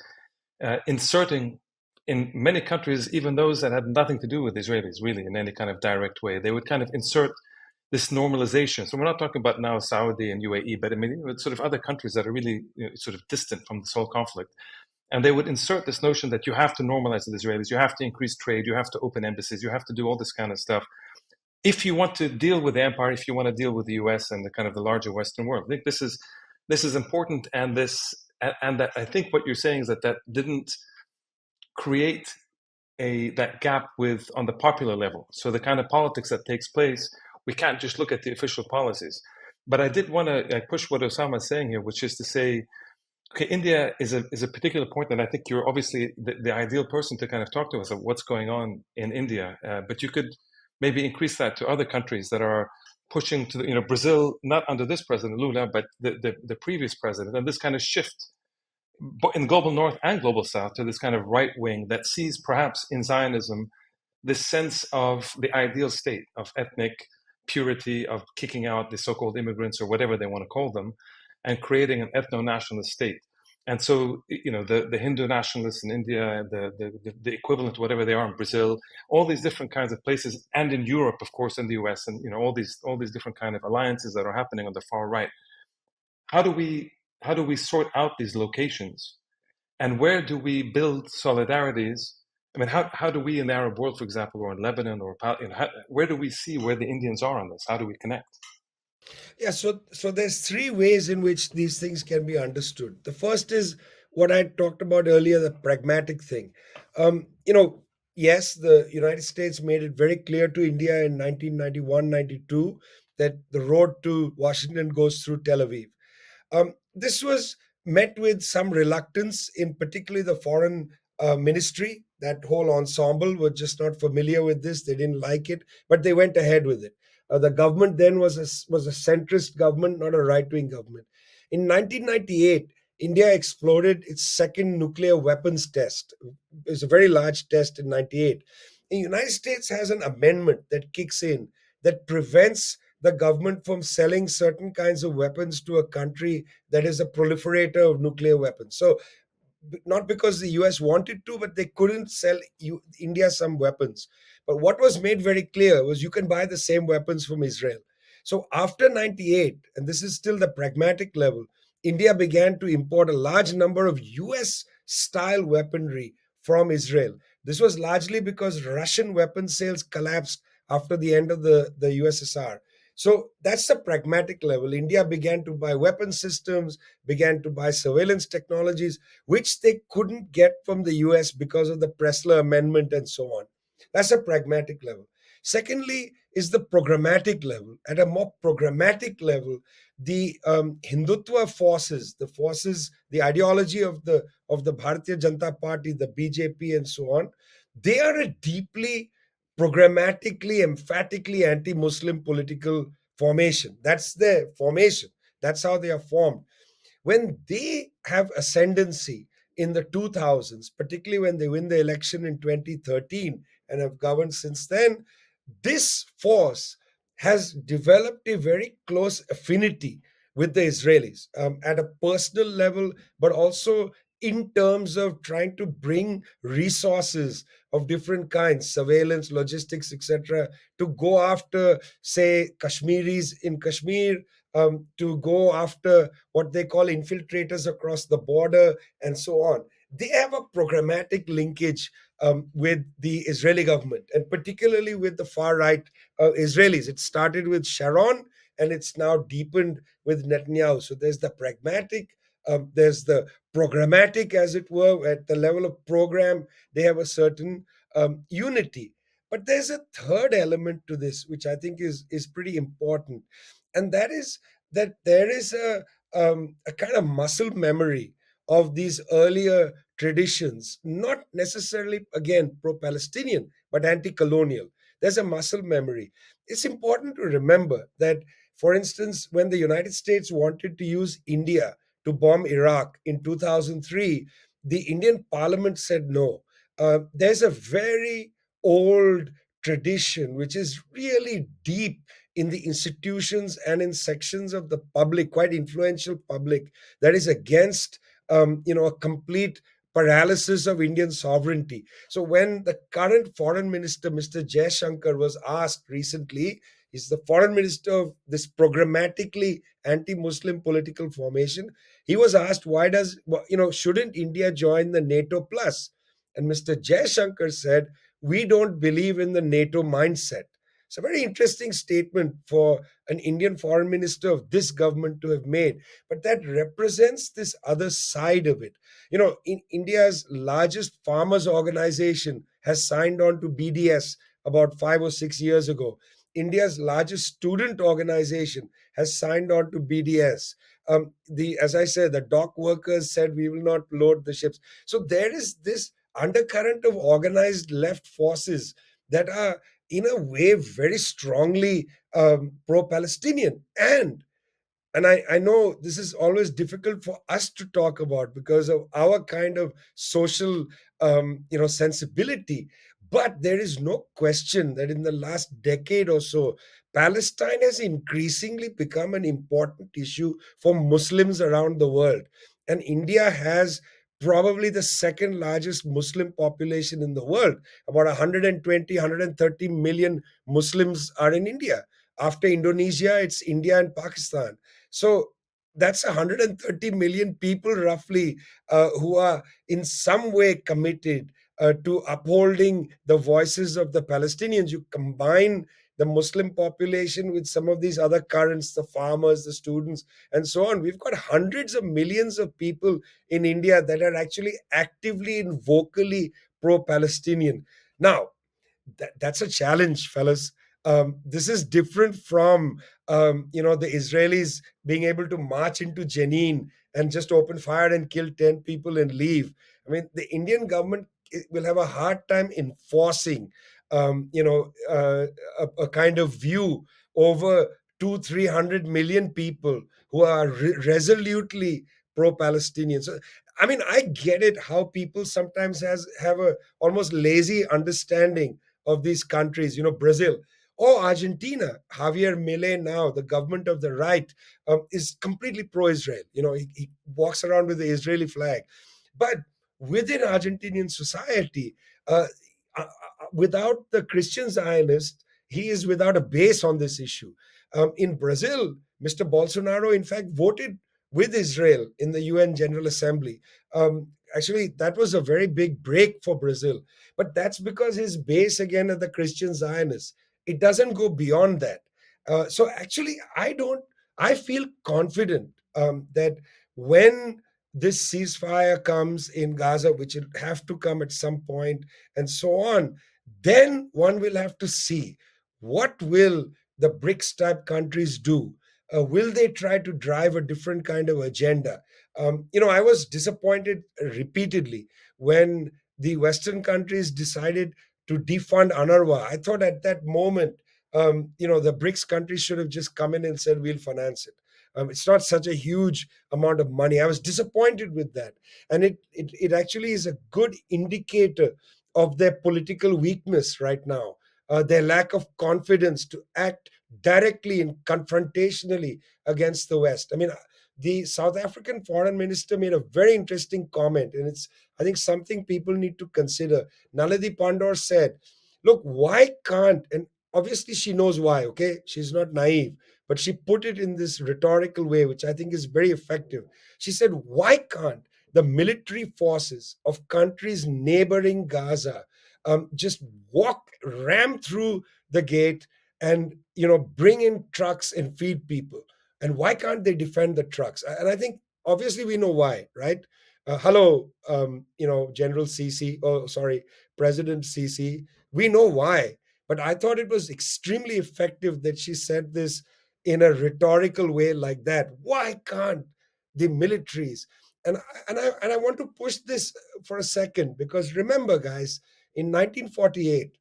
inserting in many countries, even those that had nothing to do with Israelis, really, in any kind of direct way, they would kind of insert this normalization. So we're not talking about now Saudi and UAE, but I mean, it's sort of other countries that are really sort of distant from this whole conflict. And they would insert this notion that you have to normalize the Israelis, you have to increase trade, you have to open embassies, you have to do all this kind of stuff. If you want to deal with the empire, if you want to deal with the U.S. and the kind of the larger Western world, I think this is important, and that I think what you're saying is that didn't create that gap on the popular level. So the kind of politics that takes place, we can't just look at the official policies. But I did want to push what Osama is saying here, which is to say, okay, India is a particular point that I think you're obviously the ideal person to kind of talk to us of what's going on in India. But you could maybe increase that to other countries that are pushing to, Brazil, not under this president, Lula, but the previous president, and this kind of shift in global North and global South to this kind of right wing that sees perhaps in Zionism this sense of the ideal state of ethnic purity, of kicking out the so-called immigrants or whatever they want to call them. and creating an ethno-nationalist state. And so, the Hindu nationalists in India, the equivalent, whatever they are in Brazil, all these different kinds of places, and in Europe, of course, in the US, and all these different kind of alliances that are happening on the far right. How do we sort out these locations, and where do we build solidarities? I mean, how do we in the Arab world, for example, or in Lebanon, or where do we see where the Indians are on this? How do we connect? Yeah, so there's three ways in which these things can be understood. The first is what I talked about earlier, the pragmatic thing. Yes, the United States made it very clear to India in 1991, 92 that the road to Washington goes through Tel Aviv. This was met with some reluctance, in particularly the foreign ministry. That whole ensemble were just not familiar with this. They didn't like it, but they went ahead with it. The government then was a centrist government, not a right wing government. In 1998, India exploded its second nuclear weapons test. It was a very large test in 98. The United States has an amendment that kicks in that prevents the government from selling certain kinds of weapons to a country that is a proliferator of nuclear weapons. So, not because the US wanted to, but they couldn't sell India some weapons. But what was made very clear was you can buy the same weapons from Israel. So, after 98, and this is still the pragmatic level, India began to import a large number of US style weaponry from Israel. This was largely because Russian weapon sales collapsed after the end of the USSR. So that's the pragmatic level. India began to buy weapon systems, began to buy surveillance technologies, which they couldn't get from the US because of the Pressler Amendment and so on. That's a pragmatic level. Secondly, is the programmatic level. At a more programmatic level, the Hindutva forces, the ideology of the Bharatiya Janata Party, the BJP, and so on, they are a deeply programmatically, emphatically anti-Muslim political formation. That's their formation. That's how they are formed. When they have ascendancy in the 2000s, particularly when they win the election in 2013 and have governed since then, this force has developed a very close affinity with the Israelis at a personal level, but also in terms of trying to bring resources of different kinds, surveillance, logistics, etc., to go after, say, Kashmiris in Kashmir, to go after what they call infiltrators across the border, and so on. They have a programmatic linkage with the Israeli government, and particularly with the far right Israelis. It started with Sharon, and it's now deepened with Netanyahu. So there's the pragmatic, there's the programmatic, as it were. At the level of program, they have a certain unity. But there's a third element to this, which I think is pretty important, and that is that there is a kind of muscle memory of these earlier traditions, not necessarily, again, pro Palestinian, but anti colonial. There's a muscle memory. It's important to remember that, for instance, when the United States wanted to use India to bomb Iraq in 2003, the Indian parliament said no. There's a very old tradition which is really deep in the institutions and in sections of the public, quite influential public, that is against a complete paralysis of Indian sovereignty. So when the current foreign minister, Mr. Jaishankar, was asked recently, he's the foreign minister of this programmatically anti-Muslim political formation. He was asked, shouldn't India join the NATO plus? And Mr. Jaishankar said, we don't believe in the NATO mindset. It's a very interesting statement for an Indian foreign minister of this government to have made, but that represents this other side of it. In India's largest farmers organization has signed on to BDS about 5 or 6 years ago. India's largest student organization has signed on to BDS. As I said, the dock workers said we will not load the ships. So there is this undercurrent of organized left forces that are, in a way, very strongly pro-Palestinian. And I know this is always difficult for us to talk about because of our kind of social sensibility. But there is no question that in the last decade or so, Palestine has increasingly become an important issue for Muslims around the world. And India has probably the second largest Muslim population in the world. About 120, 130 million Muslims are in India. After Indonesia, it's India and Pakistan. So that's 130 million people roughly who are in some way committed to upholding the voices of the Palestinians. You combine the Muslim population with some of these other currents, the farmers, the students, and so on. We've got hundreds of millions of people in India that are actually actively and vocally pro Palestinian. Now, that's a challenge, fellas. This is different from the Israelis being able to march into Jenin and just open fire and kill 10 people and leave. I mean, the Indian government will have a hard time enforcing a kind of view over 200-300 million people who are resolutely pro-Palestinian. So I mean, I get it how people sometimes have a almost lazy understanding of these countries, Brazil or Argentina. Javier Milei now, the government of the right, is completely pro-Israel. He walks around with the Israeli flag. But within Argentinian society, without the Christian Zionist, he is without a base on this issue. In Brazil, Mr. Bolsonaro, in fact, voted with Israel in the UN General Assembly. Actually, that was a very big break for Brazil. But that's because his base, again, are the Christian Zionists. It doesn't go beyond that. So actually, I feel confident that when this ceasefire comes in Gaza, which will have to come at some point, and so on, then one will have to see what will the BRICS type countries do. Will they try to drive a different kind of agenda? I was disappointed repeatedly when the Western countries decided to defund UNRWA. I thought at that moment, the BRICS countries should have just come in and said, we'll finance it. It's not such a huge amount of money. I was disappointed with that. And it actually is a good indicator of their political weakness right now, their lack of confidence to act directly and confrontationally against the West. I mean, the South African foreign minister made a very interesting comment, and it's, I think, something people need to consider. Naledi Pandor said, look, why can't, and obviously she knows why, okay? She's not naive, but she put it in this rhetorical way, which I think is very effective. She said, why can't the military forces of countries neighboring Gaza just ram through the gate and, bring in trucks and feed people? And why can't they defend the trucks? And I think obviously we know why, right? Hello, General CC, oh, sorry, President CC. We know why. But I thought it was extremely effective that she said this in a rhetorical way like that. Why can't the militaries? And I want to push this for a second, because remember, guys, in 1948,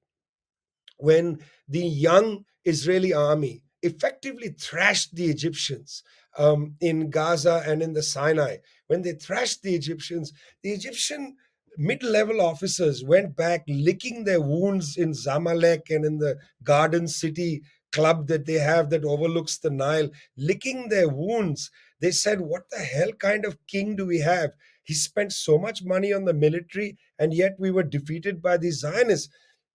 when the young Israeli army effectively thrashed the Egyptians in Gaza and in the Sinai. When they thrashed the Egyptian mid-level officers went back licking their wounds in Zamalek and in the Garden City club that they have that overlooks the Nile, licking their wounds. They said, what the hell kind of king do we have? He spent so much money on the military, and yet we were defeated by the Zionists.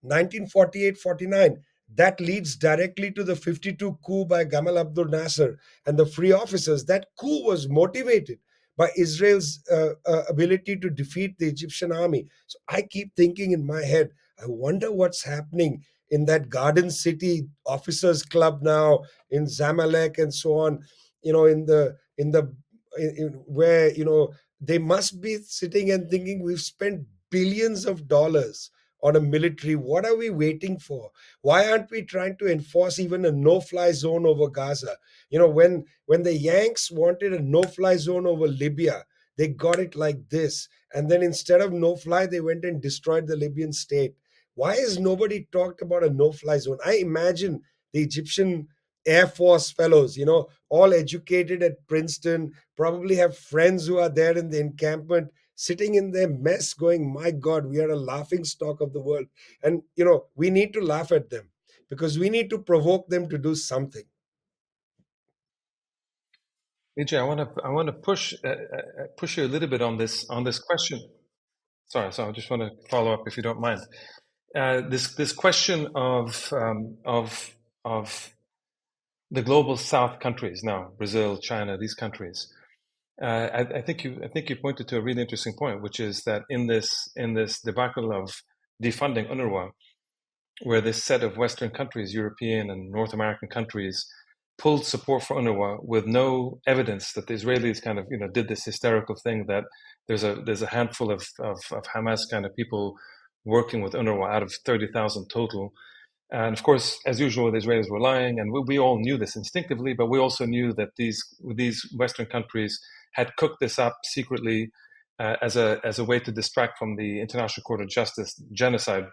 1948-49, that leads directly to the 52 coup by Gamal Abdel Nasser and the free officers. That coup was motivated by Israel's ability to defeat the Egyptian army. So I keep thinking in my head, I wonder what's happening in that Garden City officers club now, in Zamalek and so on, where, they must be sitting and thinking, we've spent billions of dollars on a military. What are we waiting for? Why aren't we trying to enforce even a no-fly zone over Gaza? When the Yanks wanted a no-fly zone over Libya, they got it like this. And then instead of no-fly, they went and destroyed the Libyan state. Why has nobody talked about a no-fly zone? I imagine the Egyptian Air Force fellows, all educated at Princeton, probably have friends who are there in the encampment, sitting in their mess going, my God, we are a laughing stock of the world. And, we need to laugh at them because we need to provoke them to do something. Vijay, I want to push you a little bit on this question. Sorry, so I just want to follow up if you don't mind. This question of the global South countries now, Brazil, China, these countries. I think you pointed to a really interesting point, which is that in this debacle of defunding UNRWA, where this set of Western countries, European and North American countries, pulled support for UNRWA with no evidence that the Israelis kind of did this hysterical thing that there's a handful of Hamas kind of people working with UNRWA out of 30,000 total. And of course, as usual, the Israelis were lying, and we all knew this instinctively, but we also knew that these Western countries had cooked this up secretly as a way to distract from the International Court of Justice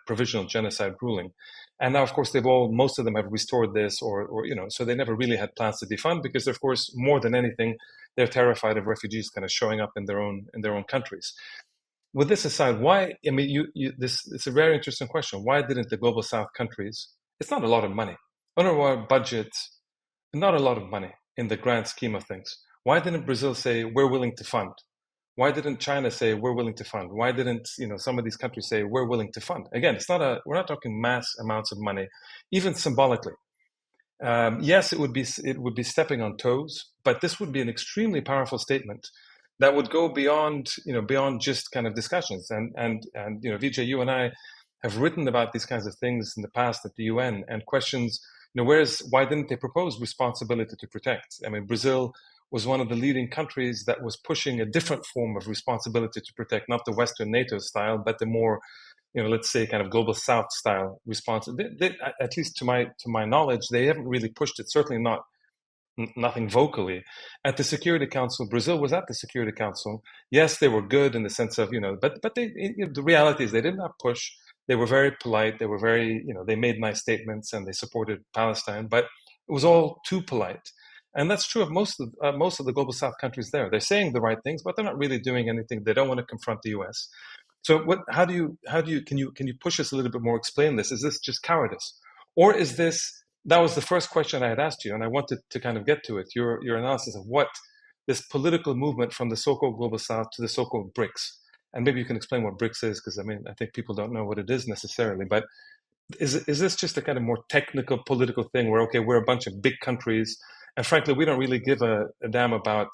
provisional genocide ruling. And now, of course, most of them have restored this, or so they never really had plans to defund because, of course, more than anything, they're terrified of refugees kind of showing up in their own countries. With this aside, why? I mean, it's a very interesting question. Why didn't the global South countries? It's not a lot of money. UNRWA budget, not a lot of money in the grand scheme of things. Why didn't Brazil say we're willing to fund? Why didn't China say we're willing to fund? Why didn't some of these countries say we're willing to fund? Again, we're not talking mass amounts of money, even symbolically. Yes, it would be stepping on toes, but this would be an extremely powerful statement that would go beyond just kind of discussions. And Vijay, you and I have written about these kinds of things in the past at the UN and questions, why didn't they propose responsibility to protect? I mean, Brazil was one of the leading countries that was pushing a different form of responsibility to protect, not the Western NATO style, but the more, let's say, kind of global South style response. At least to my knowledge, they haven't really pushed it. Certainly nothing vocally. At the Security Council, Brazil was at the Security Council. Yes, they were good in the sense of but they the reality is they did not push. They were very polite. They were very they made nice statements and they supported Palestine, but it was all too polite. And that's true of most of the global South countries there. They're saying the right things, but they're not really doing anything. They don't want to confront the U.S. So can you push us a little bit more, explain this? Is this just cowardice? Or is this, that was the first question I had asked you, and I wanted to kind of get to it, your analysis of what this political movement from the so-called global South to the so-called BRICS. And maybe you can explain what BRICS is, because I think people don't know what it is necessarily, but is this just a kind of more technical political thing where, okay, we're a bunch of big countries, and frankly, we don't really give a damn about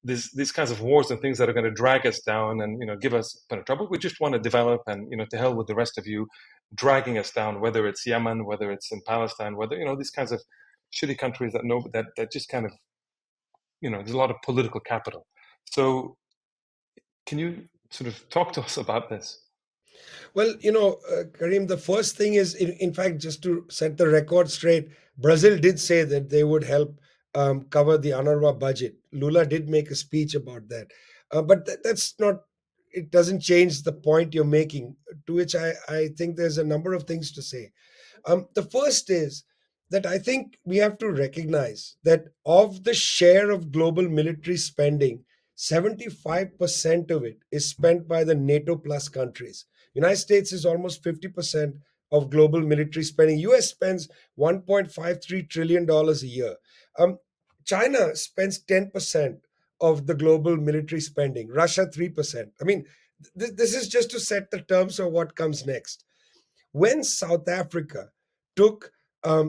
these kinds of wars and things that are going to drag us down and give us a bit of trouble. We just want to develop, and to hell with the rest of you dragging us down, whether it's Yemen, whether it's in Palestine, whether these kinds of shitty countries that just kind of there's a lot of political capital. So can you sort of talk to us about this? Well, Karim, the first thing is, in fact, just to set the record straight, Brazil did say that they would help cover the UNRWA budget. Lula did make a speech about that. But that's not, it doesn't change the point you're making, to which I think there's a number of things to say. The first is that I think we have to recognize that of the share of global military spending, 75% of it is spent by the NATO plus countries. United States is almost 50% of global military spending. US spends $1.53 trillion a year. China spends 10% of the global military spending. Russia 3%. I mean, this is just to set the terms of what comes next. When South Africa took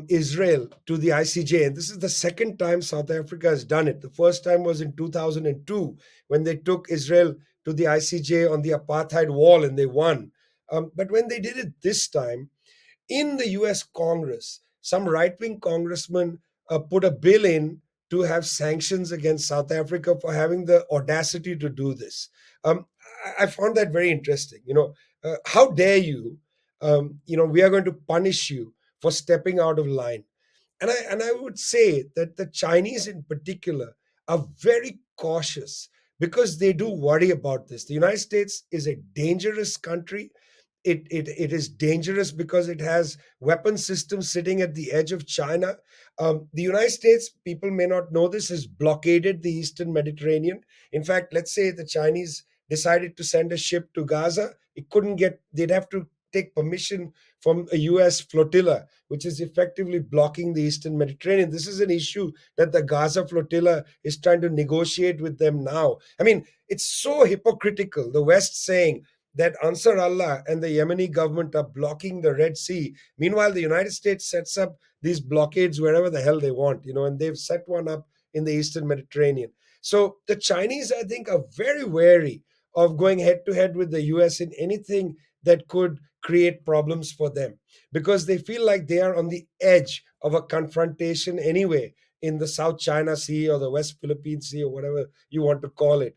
Israel to the ICJ, and this is the second time South Africa has done it. The first time was in 2002 when they took Israel to the ICJ on the apartheid wall and they won. But when they did it this time, in the US Congress, some right wing congressman put a bill in to have sanctions against South Africa for having the audacity to do this. I found that very interesting. How dare you? We are going to punish you for stepping out of line. And I would say that the Chinese in particular are very cautious because they do worry about this. The United States is a dangerous country. It is dangerous because it has weapon systems sitting at the edge of China. The United States, people may not know this, has blockaded the Eastern Mediterranean. In fact, let's say the Chinese decided to send a ship to Gaza, it couldn't get, they'd have to take permission from a US flotilla, which is effectively blocking the Eastern Mediterranean. This is an issue that the Gaza flotilla is trying to negotiate with them now. I mean, it's so hypocritical. The West saying that Ansar Allah and the Yemeni government are blocking the Red Sea. Meanwhile, the United States sets up these blockades wherever the hell they want, and they've set one up in the Eastern Mediterranean. So the Chinese, I think, are very wary of going head to head with the US in anything that could create problems for them, because they feel like they are on the edge of a confrontation anyway in the South China Sea or the West Philippine Sea or whatever you want to call it.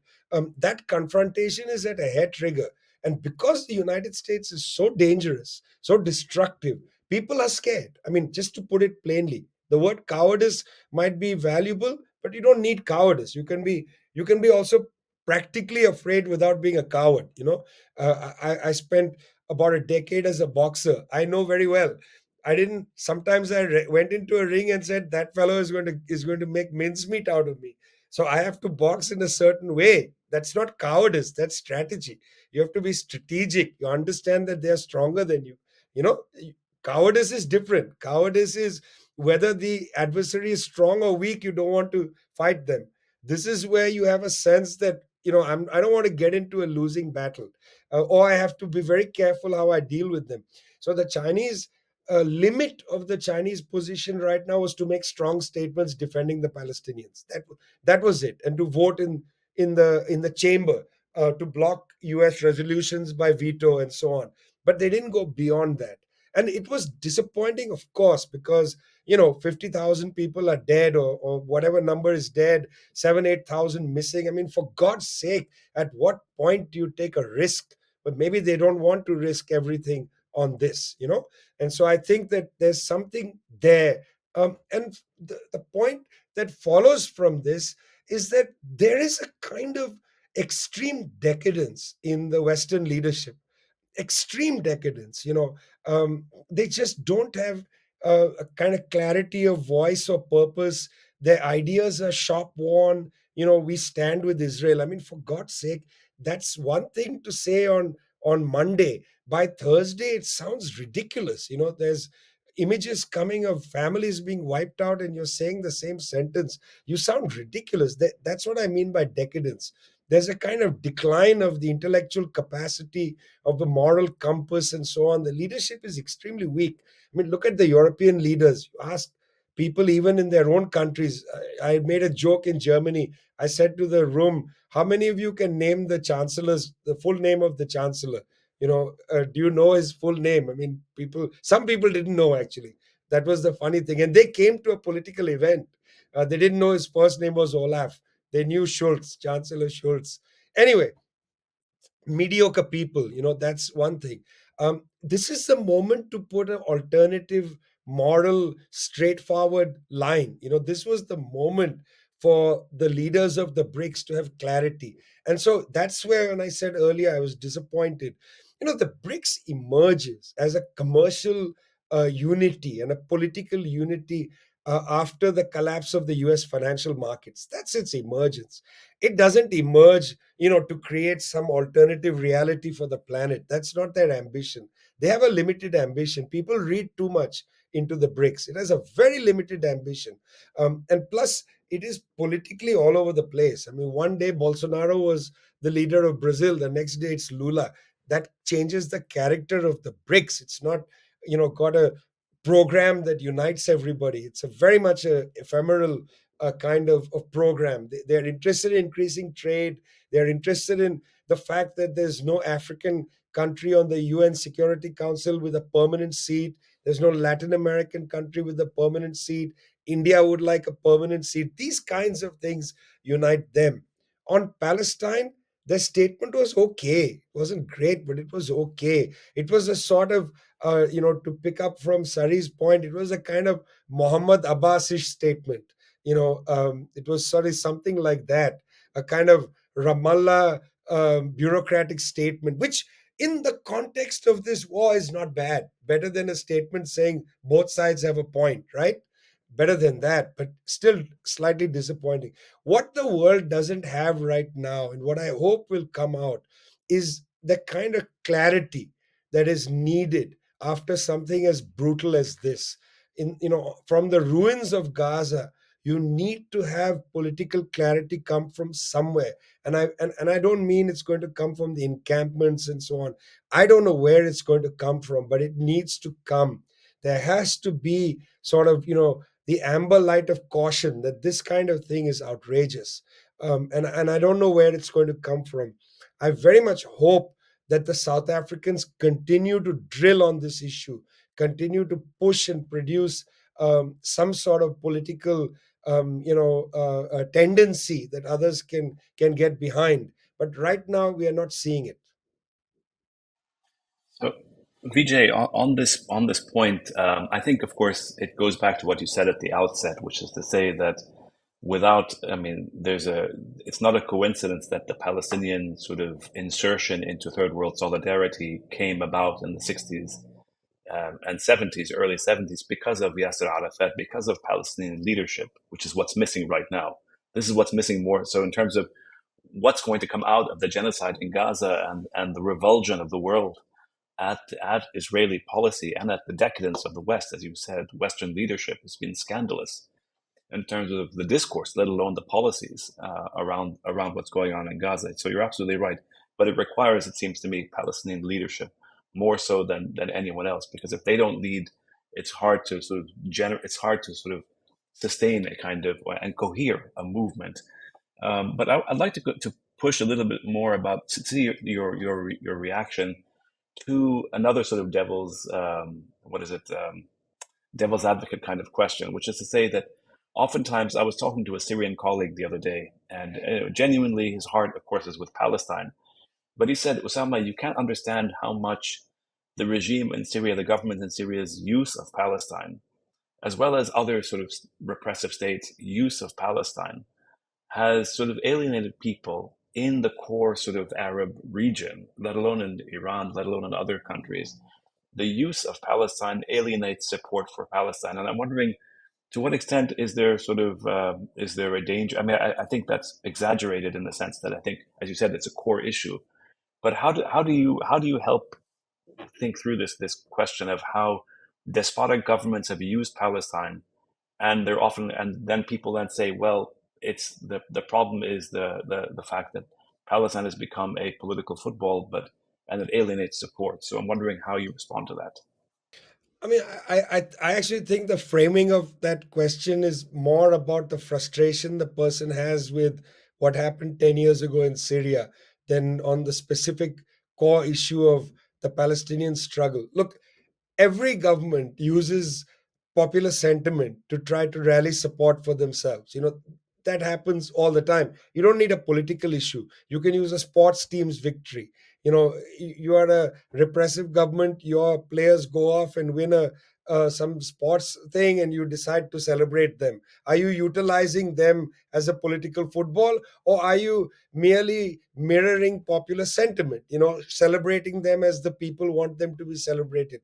That confrontation is at a hair trigger. And because the United States is so dangerous, so destructive, people are scared. I mean, just to put it plainly, the word cowardice might be valuable, but you don't need cowardice. You can be also practically afraid without being a coward. I spent about a decade as a boxer. I know very well. I didn't. Sometimes went into a ring and said that fellow is going to make mincemeat out of me. So I have to box in a certain way. That's not cowardice. That's strategy. You have to be strategic. You understand that they are stronger than you. You know, cowardice is different. Cowardice is whether the adversary is strong or weak. You don't want to fight them. This is where you have a sense that I don't want to get into a losing battle, or I have to be very careful how I deal with them. So the Chinese limit of the Chinese position right now was to make strong statements defending the Palestinians. That was it, and to vote in the chamber to block U.S. resolutions by veto and so on. But they didn't go beyond that, and it was disappointing, of course, because 50,000 people are dead, or whatever number is dead, 7 8,000 missing. I mean, for God's sake, at what point do you take a risk? But maybe they don't want to risk everything on this. And so I think that there's something there. And the point that follows from this is that there is a kind of extreme decadence in the Western leadership. Extreme decadence. They just don't have a kind of clarity of voice or purpose. Their ideas are shop worn. We stand with Israel. I mean, for God's sake, that's one thing to say on Monday. By Thursday, it sounds ridiculous. There's images coming of families being wiped out, and you're saying the same sentence. You sound ridiculous. That's what I mean by decadence. There's a kind of decline of the intellectual capacity, of the moral compass, and so on. The leadership is extremely weak. I mean, look at the European leaders. You ask people even in their own countries. I made a joke in Germany. I said to the room, how many of you can name the full name of the chancellor? Do you know his full name? I mean, some people didn't know, actually. That was the funny thing. And they came to a political event. They didn't know his first name was Olaf. They knew Schultz, Chancellor Schultz. Anyway, mediocre people, that's one thing. This is the moment to put an alternative, moral, straightforward line. This was the moment for the leaders of the BRICS to have clarity. And so that's where, when I said earlier I was disappointed, the BRICS emerges as a commercial unity and a political unity after the collapse of the US financial markets. That's its emergence. It doesn't emerge to create some alternative reality for the planet. That's not their ambition. They have a limited ambition. People read too much into the BRICS. It has a very limited ambition. And plus, it is politically all over the place. I mean, one day Bolsonaro was the leader of Brazil, the next day it's Lula. That changes the character of the BRICS. It's not, got a program that unites everybody. It's a very much a ephemeral kind of program. They're interested in increasing trade. They're interested in the fact that there's no African country on the UN Security Council with a permanent seat. There's no Latin American country with a permanent seat. India would like a permanent seat. These kinds of things unite them. On Palestine, their statement was okay. It wasn't great, but it was okay. It was a sort of, to pick up from Sari's point, it was a kind of Muhammad Abbasish statement. It was sort of something like that, a kind of Ramallah bureaucratic statement, which in the context of this war is not bad. Better than a statement saying both sides have a point, right? better than that, but still slightly disappointing. What the world doesn't have right now, and what I hope will come out, is the kind of clarity that is needed after something as brutal as this. From the ruins of Gaza, you need to have political clarity come from somewhere. And I don't mean it's going to come from the encampments and so on. I don't know where it's going to come from, but it needs to come. There has to be sort of, the amber light of caution that this kind of thing is outrageous. And I don't know where it's going to come from. I very much hope that the South Africans continue to drill on this issue, continue to push and produce some sort of political tendency that others can get behind. But right now we are not seeing it. So, Vijay, on this point, I think, of course, it goes back to what you said at the outset, which is to say that I mean, it's not a coincidence that the Palestinian sort of insertion into third world solidarity came about in the 60s and 70s, early 70s, because of Yasser Arafat, because of Palestinian leadership, which is what's missing right now. This is what's missing more. So, in terms of what's going to come out of the genocide in Gaza and the revulsion of the world at Israeli policy and at the decadence of the West, as you said, Western leadership has been scandalous in terms of the discourse, let alone the policies around what's going on in Gaza. So you're absolutely right, but it requires, it seems to me, Palestinian leadership more so than anyone else, because if they don't lead, it's hard to sort of sustain a kind of and cohere a movement. But I'd like to push a little bit more about to see your reaction to another sort of devil's advocate kind of question, which is to say that oftentimes I was talking to a Syrian colleague the other day, and genuinely his heart, of course, is with Palestine. But he said, Osama, you can't understand how much the regime in Syria, the government in Syria's use of Palestine, as well as other sort of repressive states' use of Palestine, has sort of alienated people in the core sort of Arab region, let alone in Iran, let alone in other countries. The use of Palestine alienates support for Palestine. And I'm wondering, to what extent is there a danger? I mean, I think that's exaggerated in the sense that I think, as you said, it's a core issue. But how do you help think through this question of how despotic governments have used Palestine, and then people then say, well, it's the problem is the fact that Palestine has become a political football, and it alienates support. So I'm wondering how you respond to that. I mean, I actually think the framing of that question is more about the frustration the person has with what happened 10 years ago in Syria than on the specific core issue of the Palestinian struggle. Look, every government uses popular sentiment to try to rally support for themselves. That happens all the time. You don't need a political issue. You can use a sports team's victory. You are a repressive government, your players go off and win some sports thing, and you decide to celebrate them. Are you utilizing them as a political football, or are you merely mirroring popular sentiment, celebrating them as the people want them to be celebrated?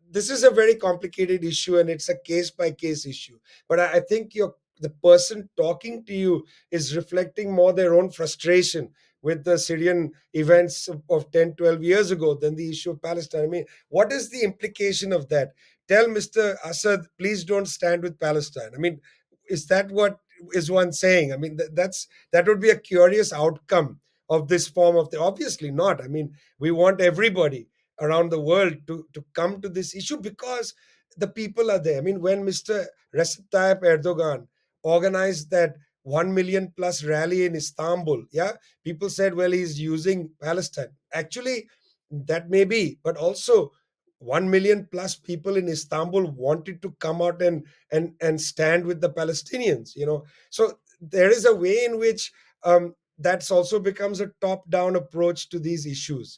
This is a very complicated issue, and it's a case by case issue. But I think the person talking to you is reflecting more their own frustration with the Syrian events of 10, 12 years ago than the issue of Palestine. I mean, what is the implication of that? Tell Mr. Assad, please don't stand with Palestine. I mean, is that what is one saying? I mean, that would be a curious outcome of this form of the. Obviously not. I mean, we want everybody around the world to come to this issue because the people are there. I mean, when Mr. Recep Tayyip Erdogan organized that 1 million plus rally in Istanbul, yeah, people said, well, he's using Palestine. Actually, that may be, but also 1 million plus people in Istanbul wanted to come out and stand with the Palestinians. So there is a way in which that's also becomes a top-down approach to these issues.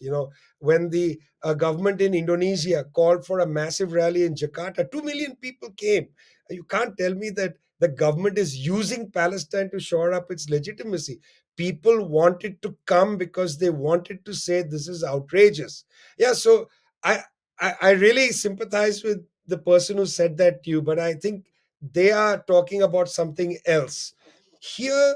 When the government in Indonesia called for a massive rally in Jakarta, 2 million people came. You can't tell me that the government is using Palestine to shore up its legitimacy. People wanted to come because they wanted to say this is outrageous. Yeah, so I really sympathize with the person who said that to you, but I think they are talking about something else. Here,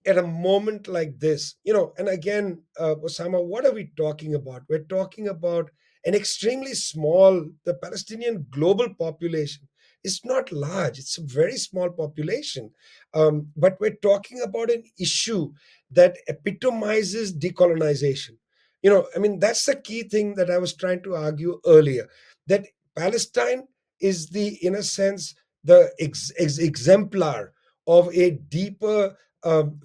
at a moment like this, and again, Osama, what are we talking about? We're talking about an extremely small, the Palestinian global population is not large, it's a very small population. But we're talking about an issue that epitomizes decolonization. I mean, that's the key thing that I was trying to argue earlier, that Palestine is in a sense, the exemplar of a deeper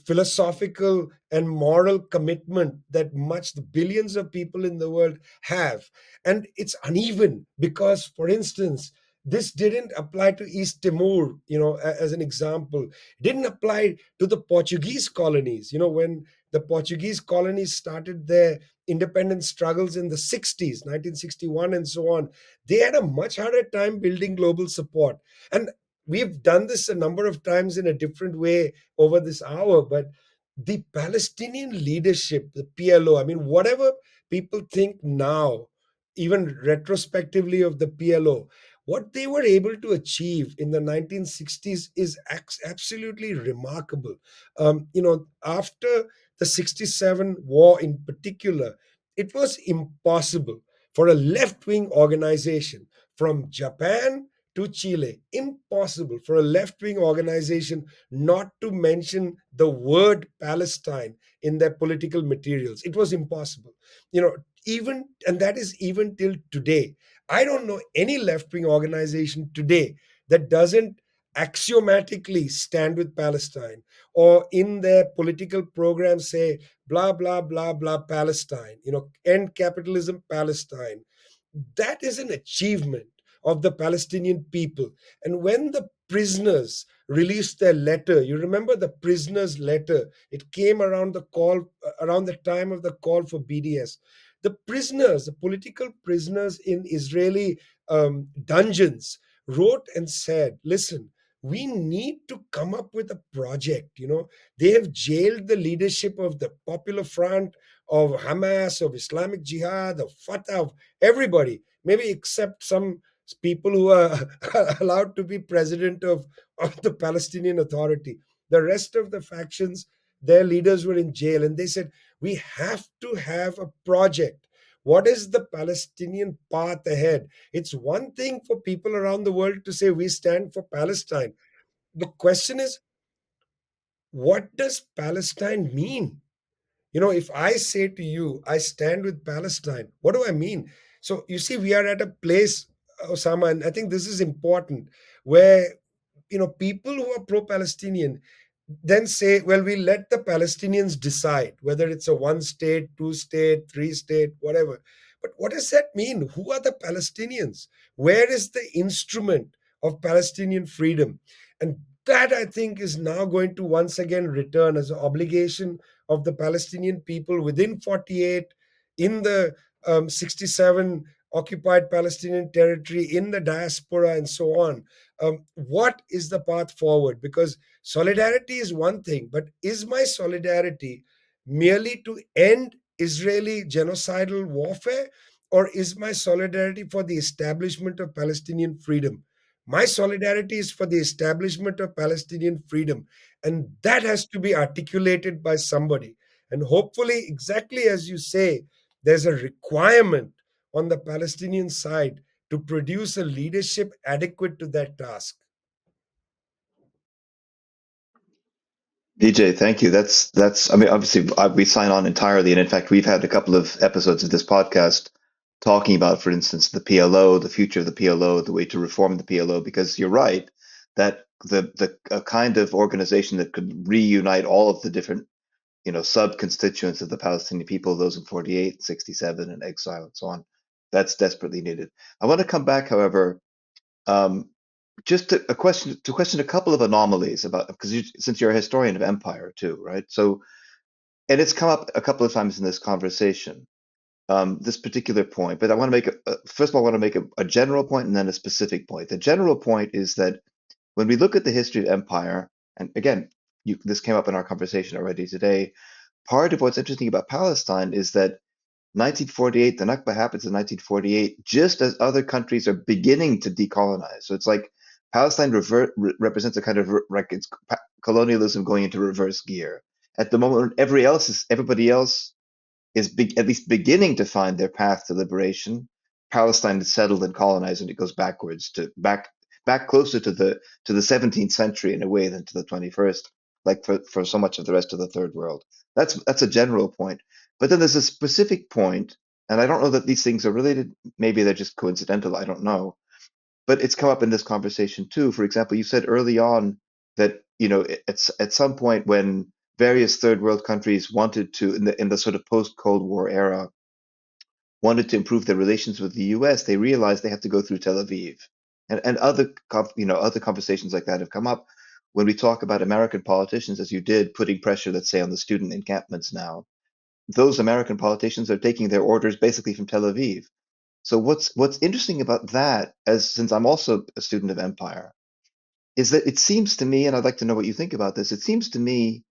philosophical and moral commitment that the billions of people in the world have. And it's uneven because, for instance, this didn't apply to East Timor, as an example. It didn't apply to the Portuguese colonies. When the Portuguese colonies started their independent struggles in the 60s, 1961, and so on, they had a much harder time building global support. And we've done this a number of times in a different way over this hour, but the Palestinian leadership, the PLO, I mean, whatever people think now, even retrospectively, of the PLO, what they were able to achieve in the 1960s is absolutely remarkable. After the 67 war in particular, it was impossible for a left wing organization from Japan to Chile, impossible for a left wing organization not to mention the word Palestine in their political materials. It was impossible. Even, and that is even till today. I don't know any left wing organization today that doesn't axiomatically stand with Palestine, or in their political program say, blah, blah, blah, blah, Palestine, end capitalism, Palestine. That is an achievement of the Palestinian people. And when the prisoners released their letter, you remember the prisoners' letter, it came around the time of the call for BDS. The prisoners, the political prisoners in Israeli dungeons, wrote and said, listen, we need to come up with a project. They have jailed the leadership of the Popular Front, of Hamas, of Islamic Jihad, of Fatah, of everybody, maybe except some people who are allowed to be president of the Palestinian Authority. The rest of the factions, their leaders were in jail, and they said, we have to have a project. What is the Palestinian path ahead? It's one thing for people around the world to say, we stand for Palestine. The question is, what does Palestine mean? If I say to you, I stand with Palestine, what do I mean? So you see, we are at a place, Osama, and I think this is important, where people who are pro-Palestinian then say, well, we let the Palestinians decide whether it's a one state, two state, three state, whatever. But what does that mean? Who are the Palestinians? Where is the instrument of Palestinian freedom? And that, I think, is now going to once again return as an obligation of the Palestinian people within 48, in the 67 occupied Palestinian territory, in the diaspora, and so on. What is the path forward? Because solidarity is one thing, but is my solidarity merely to end Israeli genocidal warfare, or is my solidarity for the establishment of Palestinian freedom? My solidarity is for the establishment of Palestinian freedom, and that has to be articulated by somebody. And hopefully, exactly as you say, there's a requirement on the Palestinian side to produce a leadership adequate to that task. Vijay, thank you. That's. I mean, obviously, we sign on entirely, and in fact, we've had a couple of episodes of this podcast talking about, for instance, the PLO, the future of the PLO, the way to reform the PLO. Because you're right that the a kind of organization that could reunite all of the different sub-constituents of the Palestinian people, those in 48, 67, and exile, and so on, that's desperately needed. I want to come back, however. Um, just a question to question a couple of anomalies about, because since you're a historian of empire too, right? So, and it's come up a couple of times in this conversation, this particular point. But I want to make first of all, I want to make a general point and then a specific point. The general point is that when we look at the history of empire, and again, this came up in our conversation already today. Part of what's interesting about Palestine is that 1948, the Nakba happens in 1948, just as other countries are beginning to decolonize. So it's like Palestine represents a kind of like it's colonialism going into reverse gear. At the moment, everybody else is at least beginning to find their path to liberation. Palestine is settled and colonized, and it goes backwards to back closer to the 17th century in a way than to the 21st, like for so much of the rest of the third world. That's a general point. But then there's a specific point, and I don't know that these things are related. Maybe they're just coincidental. I don't know. But it's come up in this conversation too. For example, you said early on that at some point when various third world countries wanted to in the sort of post Cold War era wanted to improve their relations with the US, they realized they had to go through Tel Aviv. And other conversations like that have come up when we talk about American politicians, as you did, putting pressure, let's say, on the student encampments now. Those American politicians are taking their orders basically from Tel Aviv. So what's interesting about that, as since I'm also a student of empire, is that it seems to me, and I'd like to know what you think about this, it seems to me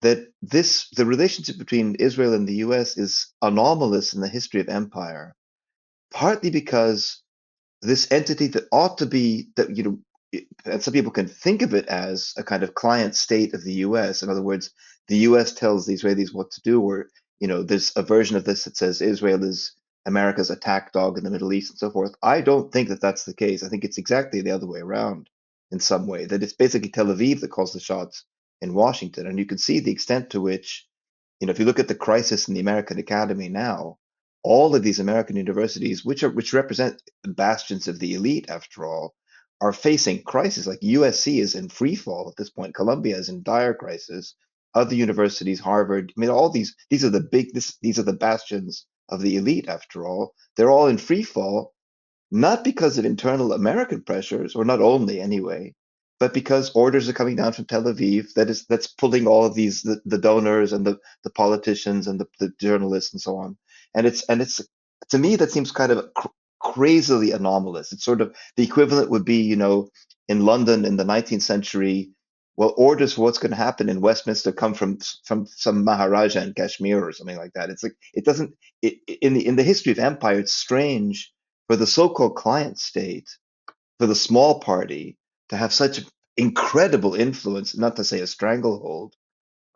that the relationship between Israel and the US is anomalous in the history of empire, partly because this entity that ought to be that and some people can think of it as a kind of client state of the US. In other words, the US tells the Israelis what to do, or there's a version of this that says Israel is America's attack dog in the Middle East and so forth. I don't think that that's the case. I think it's exactly the other way around in some way, that it's basically Tel Aviv that calls the shots in Washington. And you can see the extent to which, if you look at the crisis in the American academy now, all of these American universities, which represent bastions of the elite, after all, are facing crisis. Like USC is in free fall at this point. Columbia is in dire crisis. Other universities, Harvard, I mean, all these are these are the bastions of the elite, after all. They're all in free fall, not because of internal American pressures, or not only anyway, but because orders are coming down from Tel Aviv that's pulling all of these the donors and the politicians and the journalists and so on. And it's to me that seems kind of crazily anomalous. It's sort of the equivalent would be, in London in the 19th century, well, orders for what's going to happen in Westminster come from some Maharaja in Kashmir or something like that. It's like it doesn't in the history of empire, it's strange for the so-called client state, for the small party to have such incredible influence, not to say a stranglehold,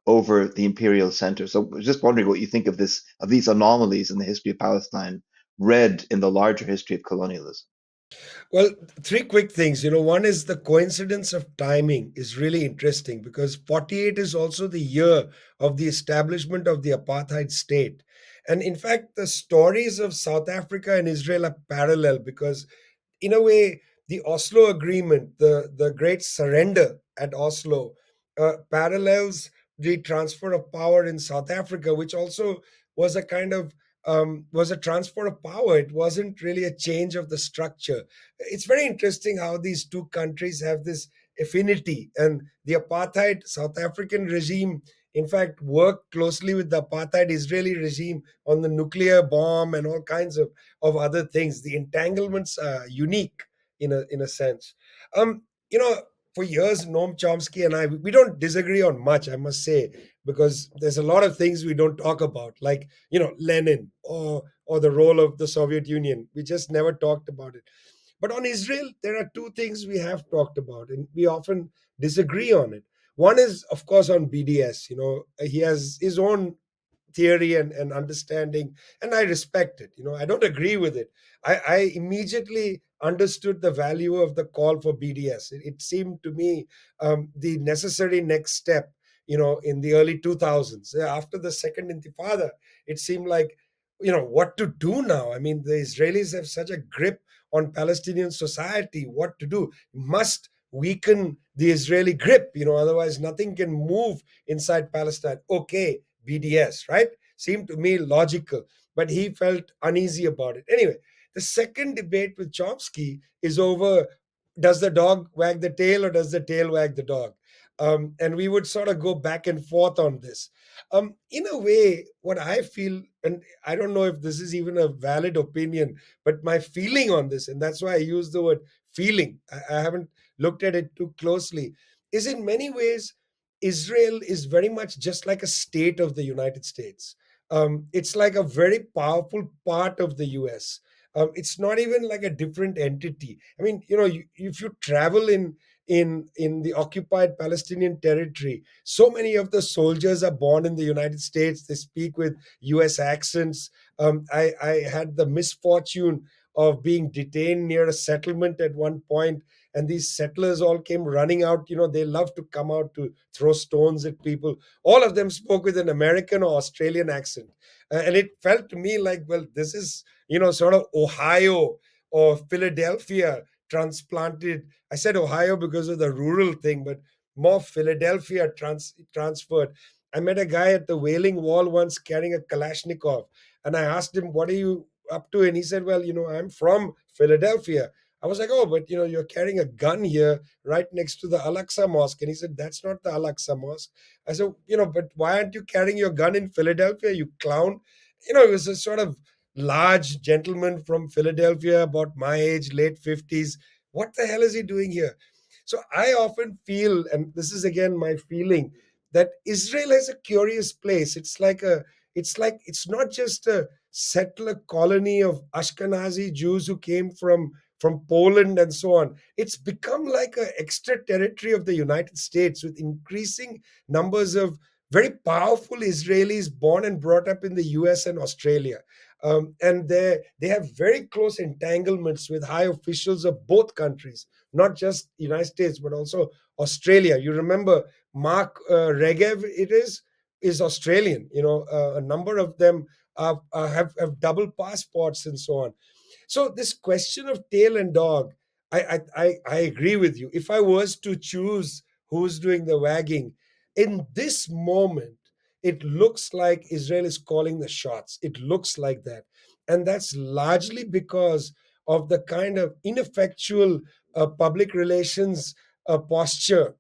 over the imperial center. So I was just wondering what you think of these anomalies in the history of Palestine, read in the larger history of colonialism. Well, three quick things. One is the coincidence of timing is really interesting because 48 is also the year of the establishment of the apartheid state. And in fact, the stories of South Africa and Israel are parallel because, in a way, the Oslo Agreement, the great surrender at Oslo, parallels the transfer of power in South Africa, which also was a kind of was a transfer of power. It wasn't really a change of the structure. It's very interesting how these two countries have this affinity, and the apartheid South African regime in fact worked closely with the apartheid Israeli regime on the nuclear bomb and all kinds of other things. The entanglements are unique in a sense. um you know for years Noam Chomsky and I, we don't disagree on much, I must say, because there's a lot of things we don't talk about, like Lenin or the role of the Soviet Union. We just never talked about it. But on Israel, there are two things we have talked about, and we often disagree on it. One is, of course, on BDS. He has his own theory and understanding, and I respect it. I don't agree with it. I immediately understood the value of the call for BDS. It seemed to me the necessary next step. In the early 2000s, after the second Intifada, it seemed like what to do now. I mean, the Israelis have such a grip on Palestinian society. What to do? Must weaken the Israeli grip. Otherwise nothing can move inside Palestine. Okay, BDS, right? Seemed to me logical, but he felt uneasy about it. Anyway, the second debate with Chomsky is over, does the dog wag the tail or does the tail wag the dog? And we would sort of go back and forth on this. In a way, what I feel, and I don't know if this is even a valid opinion, but my feeling on this, and that's why I use the word feeling, I haven't looked at it too closely, is in many ways Israel is very much just like a state of the United States. It's like a very powerful part of the US. It's not even like a different entity. I mean, if you travel in the occupied Palestinian territory, so many of the soldiers are born in the United States. They speak with US accents. I had the misfortune of being detained near a settlement at one point, and these settlers all came running out. They love to come out to throw stones at people. All of them spoke with an American or Australian accent. And it felt to me like, well, this is, sort of Ohio or Philadelphia transplanted. I said Ohio because of the rural thing, but more Philadelphia transferred. I met a guy at the Wailing Wall once carrying a Kalashnikov, and I asked him, "What are you up to?" And he said, "Well, I'm from Philadelphia." I was like, "Oh, but you're carrying a gun here right next to the Al-Aqsa Mosque." And he said, "That's not the Al-Aqsa Mosque." I said, "But why aren't you carrying your gun in Philadelphia, you clown?" It was a sort of large gentleman from Philadelphia, about my age, late 50s. What the hell is he doing here? So I often feel, and this is again my feeling, that Israel is a curious place. It's not just a settler colony of Ashkenazi Jews who came from Poland and so on. It's become like an extra territory of the United States, with increasing numbers of very powerful Israelis born and brought up in the US and Australia. And they have very close entanglements with high officials of both countries, not just United States, but also Australia. You remember Mark Regev, is Australian. A number of them have double passports and so on. So this question of tail and dog, I agree with you. If I was to choose who's doing the wagging in this moment, it looks like Israel is calling the shots. It looks like that, and that's largely because of the kind of ineffectual public relations posture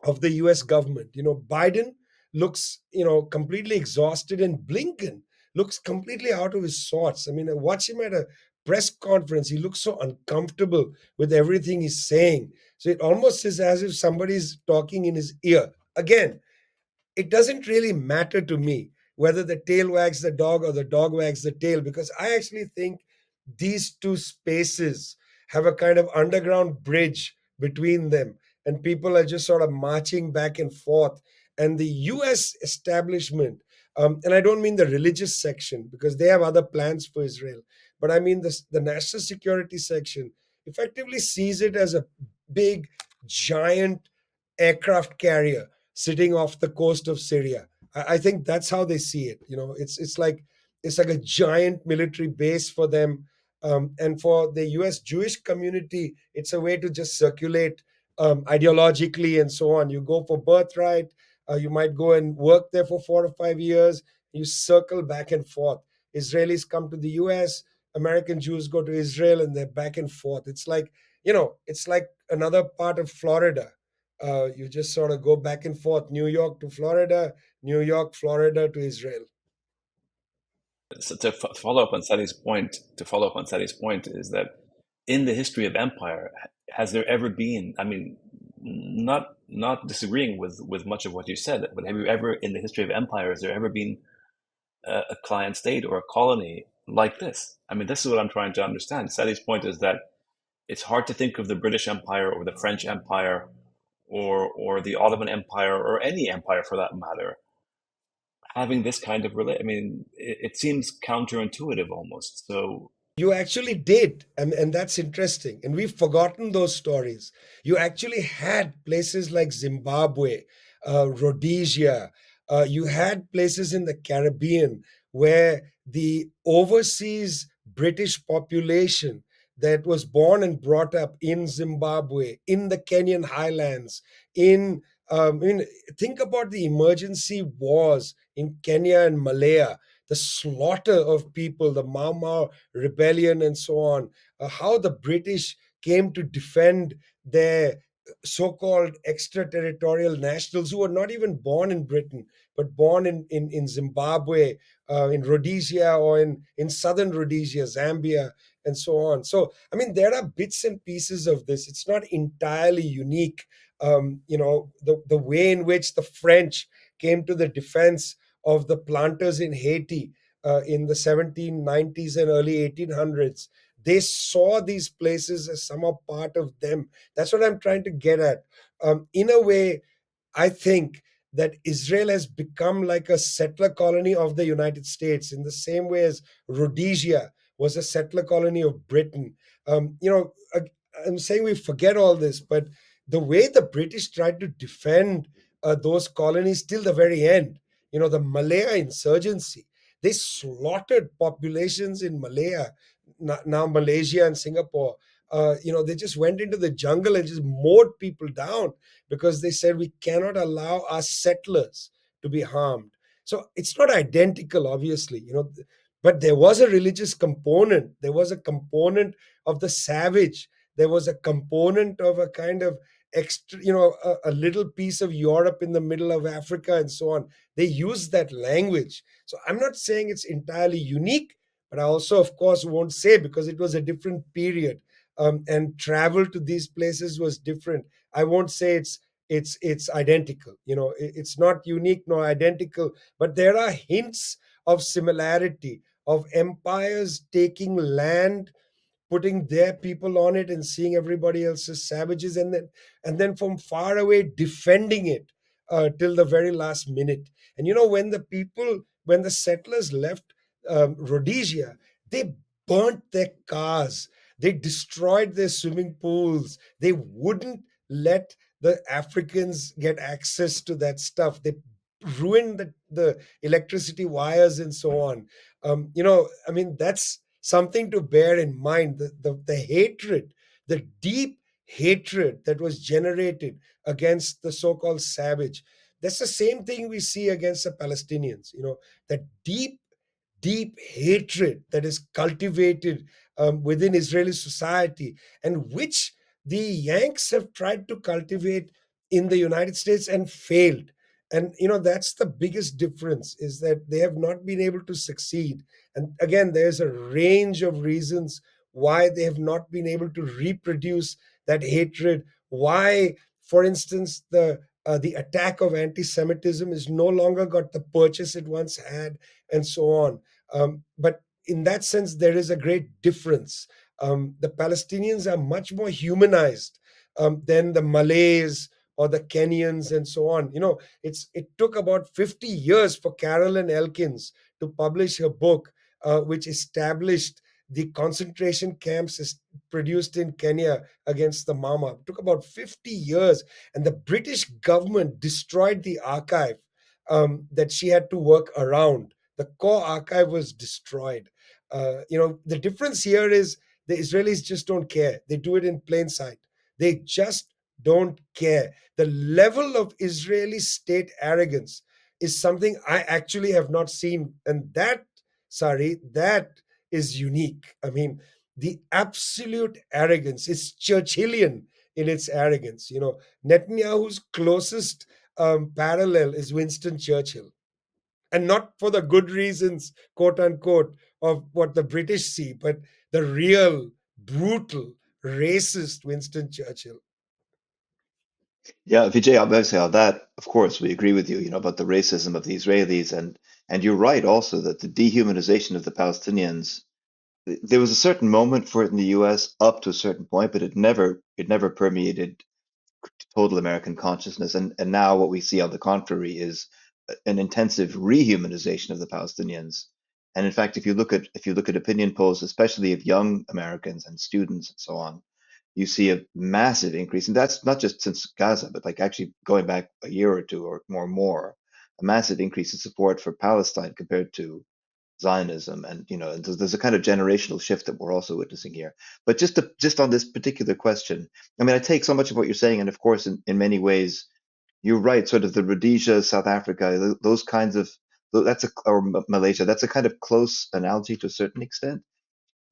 of the US government. Biden looks, completely exhausted, and Blinken looks completely out of his sorts. I mean, I watch him at a press conference. He looks so uncomfortable with everything he's saying. So it almost is as if somebody's talking in his ear. Again, it doesn't really matter to me whether the tail wags the dog or the dog wags the tail, because I actually think these two spaces have a kind of underground bridge between them, and people are just sort of marching back and forth. And the US establishment, and I don't mean the religious section because they have other plans for Israel, but I mean the national security section effectively sees it as a big, giant aircraft carrier sitting off the coast of Syria. I think that's how they see it. It's like a giant military base for them, and for the U.S. Jewish community, it's a way to just circulate ideologically and so on. You go for birthright, you might go and work there for 4 or 5 years. You circle back and forth. Israelis come to the U.S., American Jews go to Israel, and they're back and forth. It's like another part of Florida. You just sort of go back and forth, New York to Florida, New York, Florida to Israel. So follow up on Sadi's point is that in the history of empire, has there ever been? I mean, not disagreeing with much of what you said, but have you ever, in the history of empire, has there ever been a client state or a colony like this? I mean, this is what I'm trying to understand. Sadi's point is that it's hard to think of the British Empire or the French Empire or the Ottoman Empire or any empire for that matter having this kind of I mean, it seems counterintuitive almost. So You actually did, and that's interesting. And we've forgotten those stories. You actually had places like Zimbabwe, Rhodesia. You had places in the Caribbean where the overseas British population that was born and brought up in Zimbabwe, in the Kenyan highlands, I mean, think about the emergency wars in Kenya and Malaya, the slaughter of people, the Mau Mau rebellion, and so on. How the British came to defend their so-called extraterritorial nationals who were not even born in Britain, but born in Zimbabwe, in Rhodesia, or in southern Rhodesia, Zambia, and so on. So, I mean, there are bits and pieces of this. It's not entirely unique. The way in which the French came to the defense of the planters in Haiti in the 1790s and early 1800s. They saw these places as somehow part of them. That's what I'm trying to get at. In a way, I think that Israel has become like a settler colony of the United States in the same way as Rhodesia was a settler colony of Britain. I'm saying we forget all this, but the way the British tried to defend those colonies till the very end, the Malaya insurgency, they slaughtered populations in Malaya, now Malaysia and Singapore. They just went into the jungle and just mowed people down because they said we cannot allow our settlers to be harmed. So it's not identical, obviously, but there was a religious component. There was a component of the savage. There was a component of a kind of extra, a little piece of Europe in the middle of Africa and so on. They used that language. So I'm not saying it's entirely unique, but I also, of course, won't say because it was a different period, and travel to these places was different. I won't say it's identical. It's not unique nor identical, but there are hints of similarity, of empires taking land, putting their people on it and seeing everybody else as savages, and then from far away defending it till the very last minute. And when the settlers left Rhodesia, they burnt their cars, they destroyed their swimming pools, they wouldn't let the Africans get access to that stuff. They ruined the electricity wires and so on. I mean, that's something to bear in mind. The hatred, the deep hatred that was generated against the so-called savage, that's the same thing we see against the Palestinians. That deep hatred that is cultivated within Israeli society, and which the Yanks have tried to cultivate in the United States and failed. And that's the biggest difference, is that they have not been able to succeed. And again, there's a range of reasons why they have not been able to reproduce that hatred. Why, for instance, the attack of anti-Semitism is no longer got the purchase it once had, and so on. But in that sense, there is a great difference. The Palestinians are much more humanized than the Malays or the Kenyans and so on. It took about 50 years for Carolyn Elkins to publish her book, which established the concentration camps produced in Kenya against the Mama. It took about 50 years, and the British government destroyed the archive that she had to work around. The core archive was destroyed. The difference here is the Israelis just don't care. They do it in plain sight. They just don't care. The level of Israeli state arrogance is something I actually have not seen. And that is unique. I mean, the absolute arrogance is Churchillian in its arrogance. Netanyahu's closest parallel is Winston Churchill, and not for the good reasons, quote unquote, of what the British see, but the real, brutal, racist Winston Churchill. Yeah, Vijay, obviously on that, of course, we agree with you, about the racism of the Israelis, and you're right also that the dehumanization of the Palestinians, there was a certain moment for it in the US up to a certain point, but it never permeated total American consciousness. And now what we see on the contrary is an intensive rehumanization of the Palestinians. And in fact, if you look at opinion polls, especially of young Americans and students and so on, you see a massive increase. And that's not just since Gaza, but like actually going back a year or two or more, a massive increase in support for Palestine compared to Zionism. And there's a kind of generational shift that we're also witnessing here. But just on this particular question, I mean, I take so much of what you're saying, and of course, in many ways, you're right. Sort of the Rhodesia, South Africa, those kinds of or Malaysia, that's a kind of close analogy to a certain extent.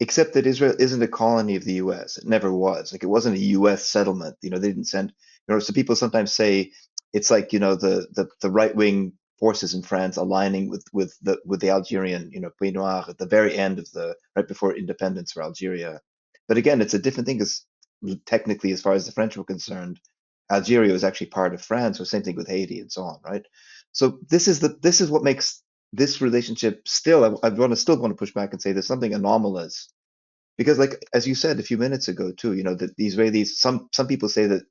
Except that Israel isn't a colony of the U.S. It never was. Like it wasn't a U.S. settlement. They didn't send. So people sometimes say it's like the right wing forces in France aligning with the Algerian Pied Noir at the very end of right before independence for Algeria. But again, it's a different thing because technically, as far as the French were concerned, Algeria was actually part of France. Or same thing with Haiti and so on, right? So this is what makes this relationship still. I still want to push back and say there's something anomalous Because, like as you said a few minutes ago too, that the Israelis, some people say that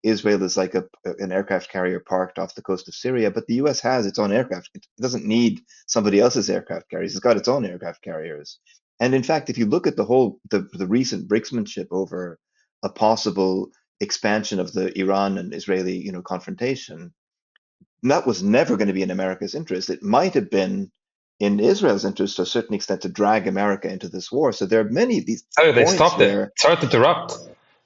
Israel is like an aircraft carrier parked off the coast of Syria, but the U.S. has its own aircraft. It doesn't need somebody else's aircraft carriers. It's got its own aircraft carriers. And in fact, if you look at the recent bricksmanship over a possible expansion of the Iran and Israeli, confrontation, that was never going to be in America's interest. It might have been in Israel's interest to a certain extent to drag America into this war. So there are many of these Oh, they points stopped it. where Sorry to interrupt,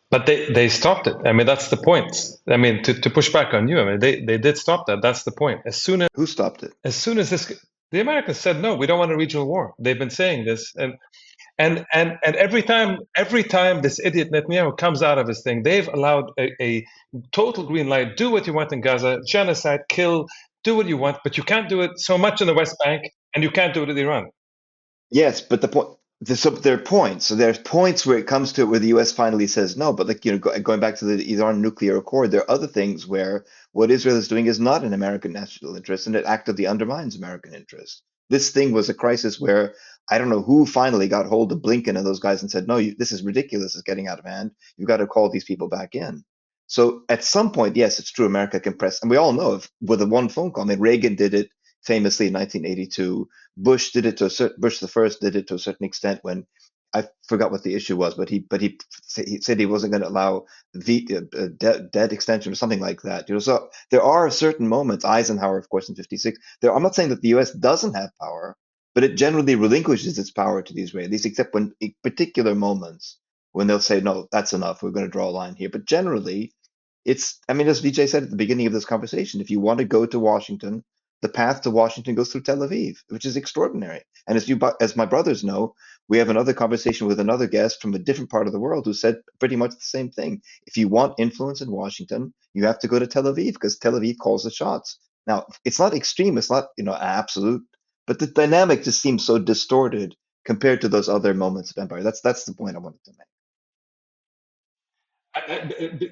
but they stopped it. I mean, that's the point. I mean, to push back on you, I mean, they did stop that. That's the point. who stopped it? As soon as this, the Americans said no, we don't want a regional war. They've been saying this, and every time this idiot Netanyahu comes out of his thing, they've allowed a total green light. Do what you want in Gaza, genocide, kill, do what you want, but you can't do it so much in the West Bank, and you can't do it in Iran. Yes, but so there are points. So there's points where it comes to it where the U.S. finally says no. But like going back to the Iran nuclear accord, there are other things where what Israel is doing is not in American national interest, and it actively undermines American interest. This thing was a crisis where I don't know who finally got hold of Blinken and those guys and said, no, this is ridiculous. It's getting out of hand. You've got to call these people back in. So at some point, yes, it's true. America can press, and we all know with a one phone call. I mean, Reagan did it famously in 1982. Bush did it to a certain Bush the first did it to a certain extent when I forgot what the issue was, but he said he wasn't going to allow debt extension or something like that. So there are certain moments. Eisenhower, of course, in '56. I'm not saying that the U.S. doesn't have power, but it generally relinquishes its power to the Israelis, except when in particular moments when they'll say, no, that's enough. We're going to draw a line here. But generally, I mean, as Vijay said at the beginning of this conversation, if you want to go to Washington, the path to Washington goes through Tel Aviv, which is extraordinary. And as my brothers know, we have another conversation with another guest from a different part of the world who said pretty much the same thing. If you want influence in Washington, you have to go to Tel Aviv because Tel Aviv calls the shots. Now, it's not extreme, it's not absolute, but the dynamic just seems so distorted compared to those other moments of empire. That's the point I wanted to make.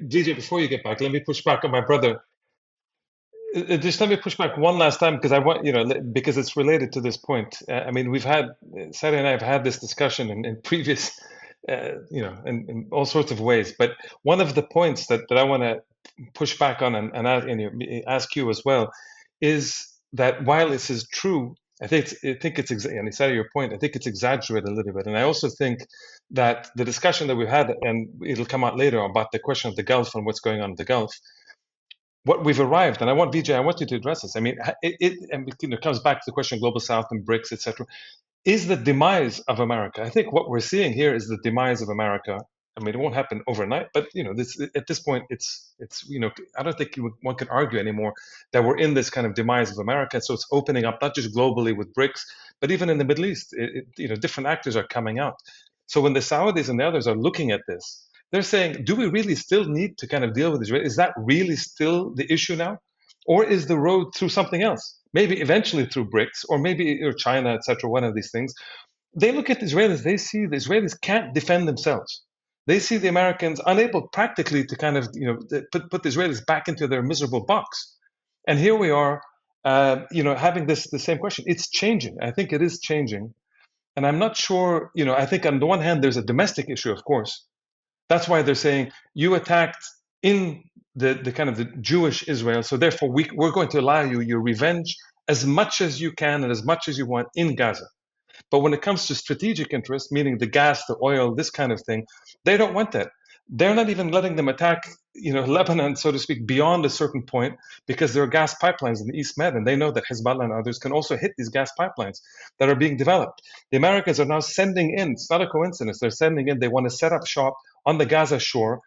DJ, before you get back, let me push back on my brother. Just let me push back one last time because I want, because it's related to this point. I mean, Sari and I have had this discussion in previous, in all sorts of ways. But one of the points that I want to push back on and ask you as well is that while this is true, I think it's and Sari, your point, I think it's exaggerated a little bit. And I also think that the discussion that we've had, and it'll come out later about the question of the Gulf and what's going on in the Gulf, what we've arrived, and I want Vijay, I want you to address this. I mean, it comes back to the question of global South and BRICS, etc. Is the demise of America? I think what we're seeing here is the demise of America. I mean, it won't happen overnight, but at this point, it's I don't think one can argue anymore that we're in this kind of demise of America. So it's opening up not just globally with BRICS, but even in the Middle East. Different actors are coming out. So when the Saudis and the others are looking at this, they're saying, do we really still need to kind of deal with Israel? Is that really still the issue now? Or is the road through something else? Maybe eventually through BRICS or maybe or China, etc., one of these things. They look at the Israelis, they see the Israelis can't defend themselves. They see the Americans unable practically to kind of, put the Israelis back into their miserable box. And here we are, having the same question. It's changing. I think it is changing. And I'm not sure, I think on the one hand, there's a domestic issue, of course. That's why they're saying you attacked in the kind of the Jewish Israel, so therefore we're going to allow you your revenge as much as you can and as much as you want in Gaza. But when it comes to strategic interest, meaning the gas, the oil, this kind of thing, they don't want that. They're not even letting them attack, Lebanon, so to speak, beyond a certain point because there are gas pipelines in the East Med, and they know that Hezbollah and others can also hit these gas pipelines that are being developed. The Americans are now sending in, it's not a coincidence, they're sending in, they want to set up shop on the Gaza shore,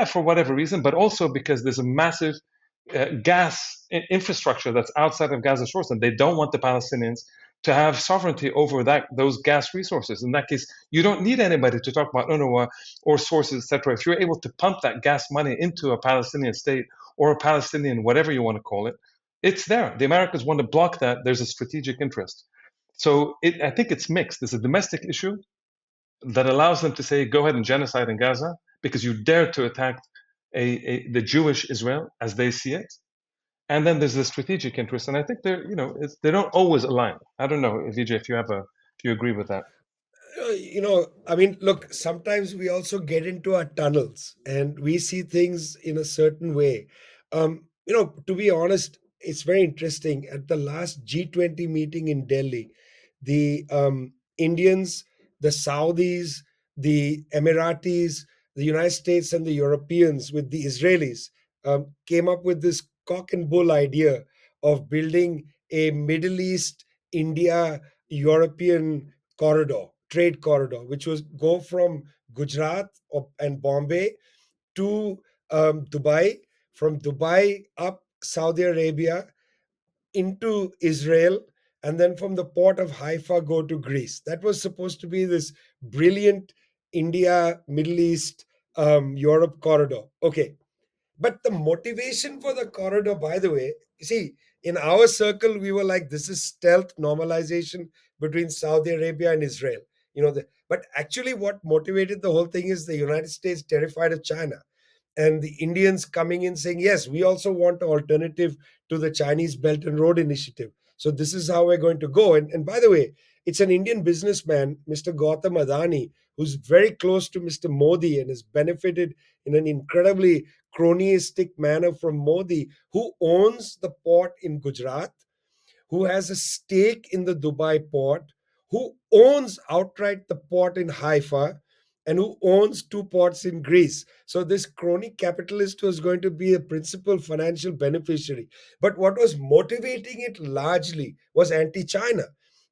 for whatever reason, but also because there's a massive gas infrastructure that's outside of Gaza shores, and they don't want the Palestinians to have sovereignty over those gas resources. In that case, you don't need anybody to talk about UNRWA or sources, etc. If you're able to pump that gas money into a Palestinian state or a Palestinian, whatever you want to call it, it's there. The Americans want to block that. There's a strategic interest. So I think it's mixed. There's a domestic issue that allows them to say, go ahead and genocide in Gaza because you dare to attack the Jewish Israel as they see it. And then there's the strategic interest, and I think they don't always align. I don't know, Vijay, if you agree with that. I mean, look, sometimes we also get into our tunnels and we see things in a certain way. To be honest, it's very interesting. At the last G20 meeting in Delhi, the Indians, the Saudis, the Emiratis, the United States, and the Europeans with the Israelis came up with this cock and bull idea of building a Middle East, India, European corridor, trade corridor, which was go from Gujarat and Bombay to Dubai, from Dubai up Saudi Arabia into Israel, and then from the port of Haifa go to Greece. That was supposed to be this brilliant India, Middle East, Europe corridor. Okay, but the motivation for the corridor, by the way, you see, in our circle, we were like, this is stealth normalization between Saudi Arabia and Israel. But actually, what motivated the whole thing is the United States terrified of China, and the Indians coming in saying, yes, we also want an alternative to the Chinese Belt and Road Initiative. So this is how we're going to go. And by the way, it's an Indian businessman, Mr. Gautam Adani, who's very close to Mr. Modi and has benefited in an incredibly cronyistic manner from Modi, who owns the port in Gujarat, who has a stake in the Dubai port, who owns outright the port in Haifa, and who owns two ports in Greece. So this crony capitalist was going to be a principal financial beneficiary. But what was motivating it largely was anti-China.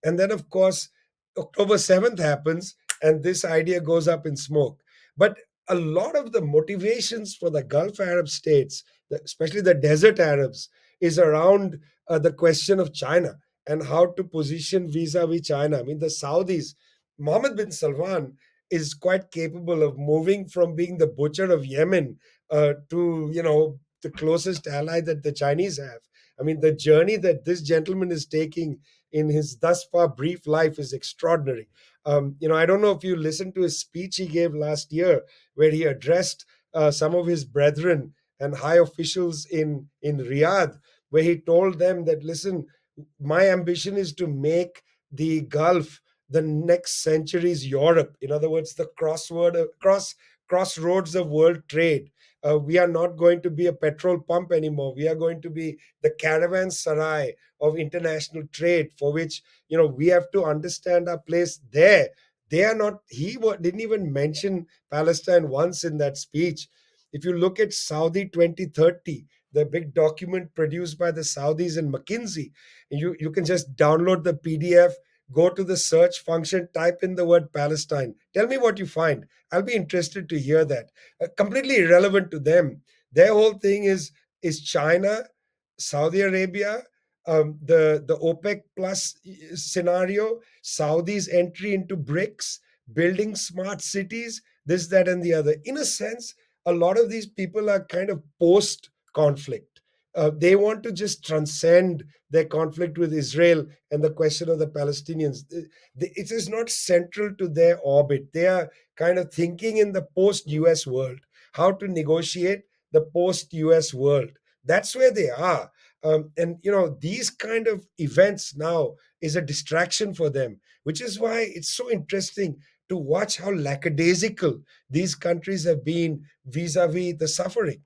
And then, of course, October 7th happens, and this idea goes up in smoke. But a lot of the motivations for the Gulf Arab states, especially the desert Arabs, is around the question of China and how to position vis-a-vis China. I mean, the Saudis, Mohammed bin Salman is quite capable of moving from being the butcher of Yemen to, the closest ally that the Chinese have. I mean, the journey that this gentleman is taking in his thus far brief life is extraordinary. I don't know if you listened to his speech he gave last year, where he addressed some of his brethren and high officials in Riyadh, where he told them that, listen, my ambition is to make the Gulf the next century's Europe. In other words, the crossroads of world trade. We are not going to be a petrol pump anymore. We are going to be the caravanserai of international trade, for which we have to understand our place there. They are not. Didn't even mention Palestine once in that speech. If you look at Saudi 2030, the big document produced by the Saudis and McKinsey, you can just download the PDF, go to the search function, type in the word Palestine. Tell me what you find. I'll be interested to hear that. Completely irrelevant to them. Their whole thing is China, Saudi Arabia, the OPEC plus scenario, Saudi's entry into BRICS, building smart cities, this, that, and the other. In a sense, a lot of these people are kind of post conflict. They want to just transcend their conflict with Israel and the question of the Palestinians. It is not central to their orbit. They are kind of thinking in the post US world, how to negotiate the post US world. That's where they are. And these kind of events now is a distraction for them, which is why it's so interesting to watch how lackadaisical these countries have been vis-a-vis the suffering.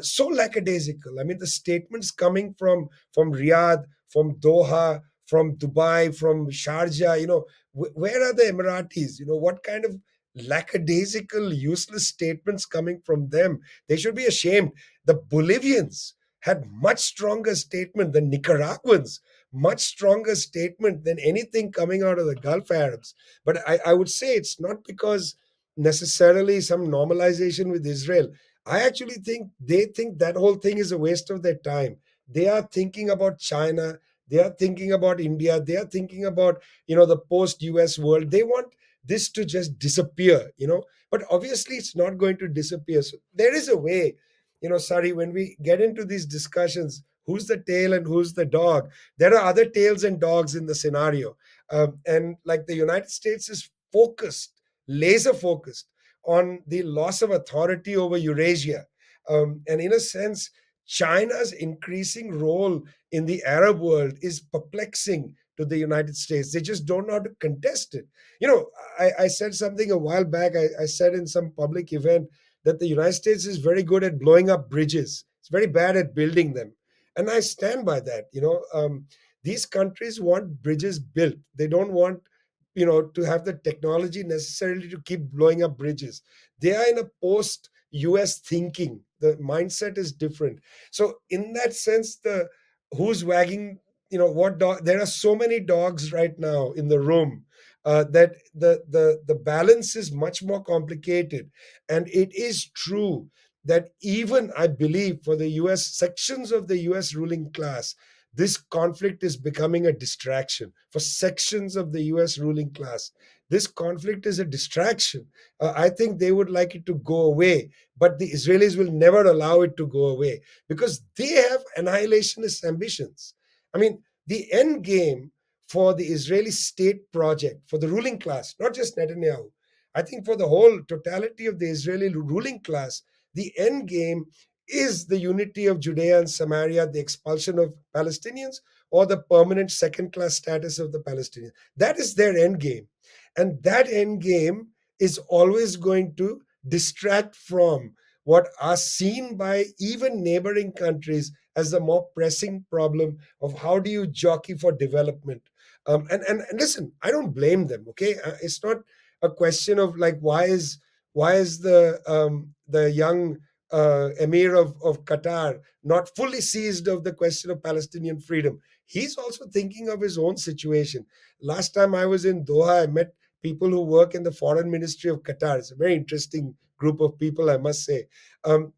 So lackadaisical. I mean, the statements coming from Riyadh, from Doha, from Dubai, from Sharjah, where are the Emiratis? What kind of lackadaisical, useless statements coming from them? They should be ashamed. The Bolivians had much stronger statement than Nicaraguans, much stronger statement than anything coming out of the Gulf Arabs. But I would say it's not because necessarily some normalization with Israel. I actually think they think that whole thing is a waste of their time. They are thinking about China. They are thinking about India. They are thinking about, the post-US world. They want this to just disappear, But obviously it's not going to disappear. So there is a way, Sari, when we get into these discussions, who's the tail and who's the dog? There are other tails and dogs in the scenario. And like the United States is focused, laser focused on the loss of authority over Eurasia. And in a sense, China's increasing role in the Arab world is perplexing to the United States. They just don't know how to contest it. I said something a while back. I said in some public event that the United States is very good at blowing up bridges. It's very bad at building them. And I stand by that. These countries want bridges built. They don't want, to have the technology necessarily to keep blowing up bridges. They are in a post US thinking. The mindset is different. So in that sense, the who's wagging, what dog, there are so many dogs right now in the room, that the balance is much more complicated. And it is true that even, I believe, for the US sections of the US ruling class, this conflict is becoming a distraction. For sections of the US ruling class, this conflict is a distraction. I think they would like it to go away, but the Israelis will never allow it to go away because they have annihilationist ambitions. I mean, the end game for the Israeli state project, for the ruling class, not just Netanyahu, I think for the whole totality of the Israeli ruling class, the end game is the unity of Judea and Samaria, the expulsion of Palestinians, or the permanent second class status of the Palestinians. That is their end game. And that end game is always going to distract from what are seen by even neighboring countries as the more pressing problem of how do you jockey for development. And listen, I don't blame them. Okay, it's not a question of like why is the young emir of Qatar not fully seized of the question of Palestinian freedom. He's also thinking of his own situation. Last time I was in Doha, I met people who work in the foreign ministry of Qatar. It's a very interesting group of people, I must say. Um,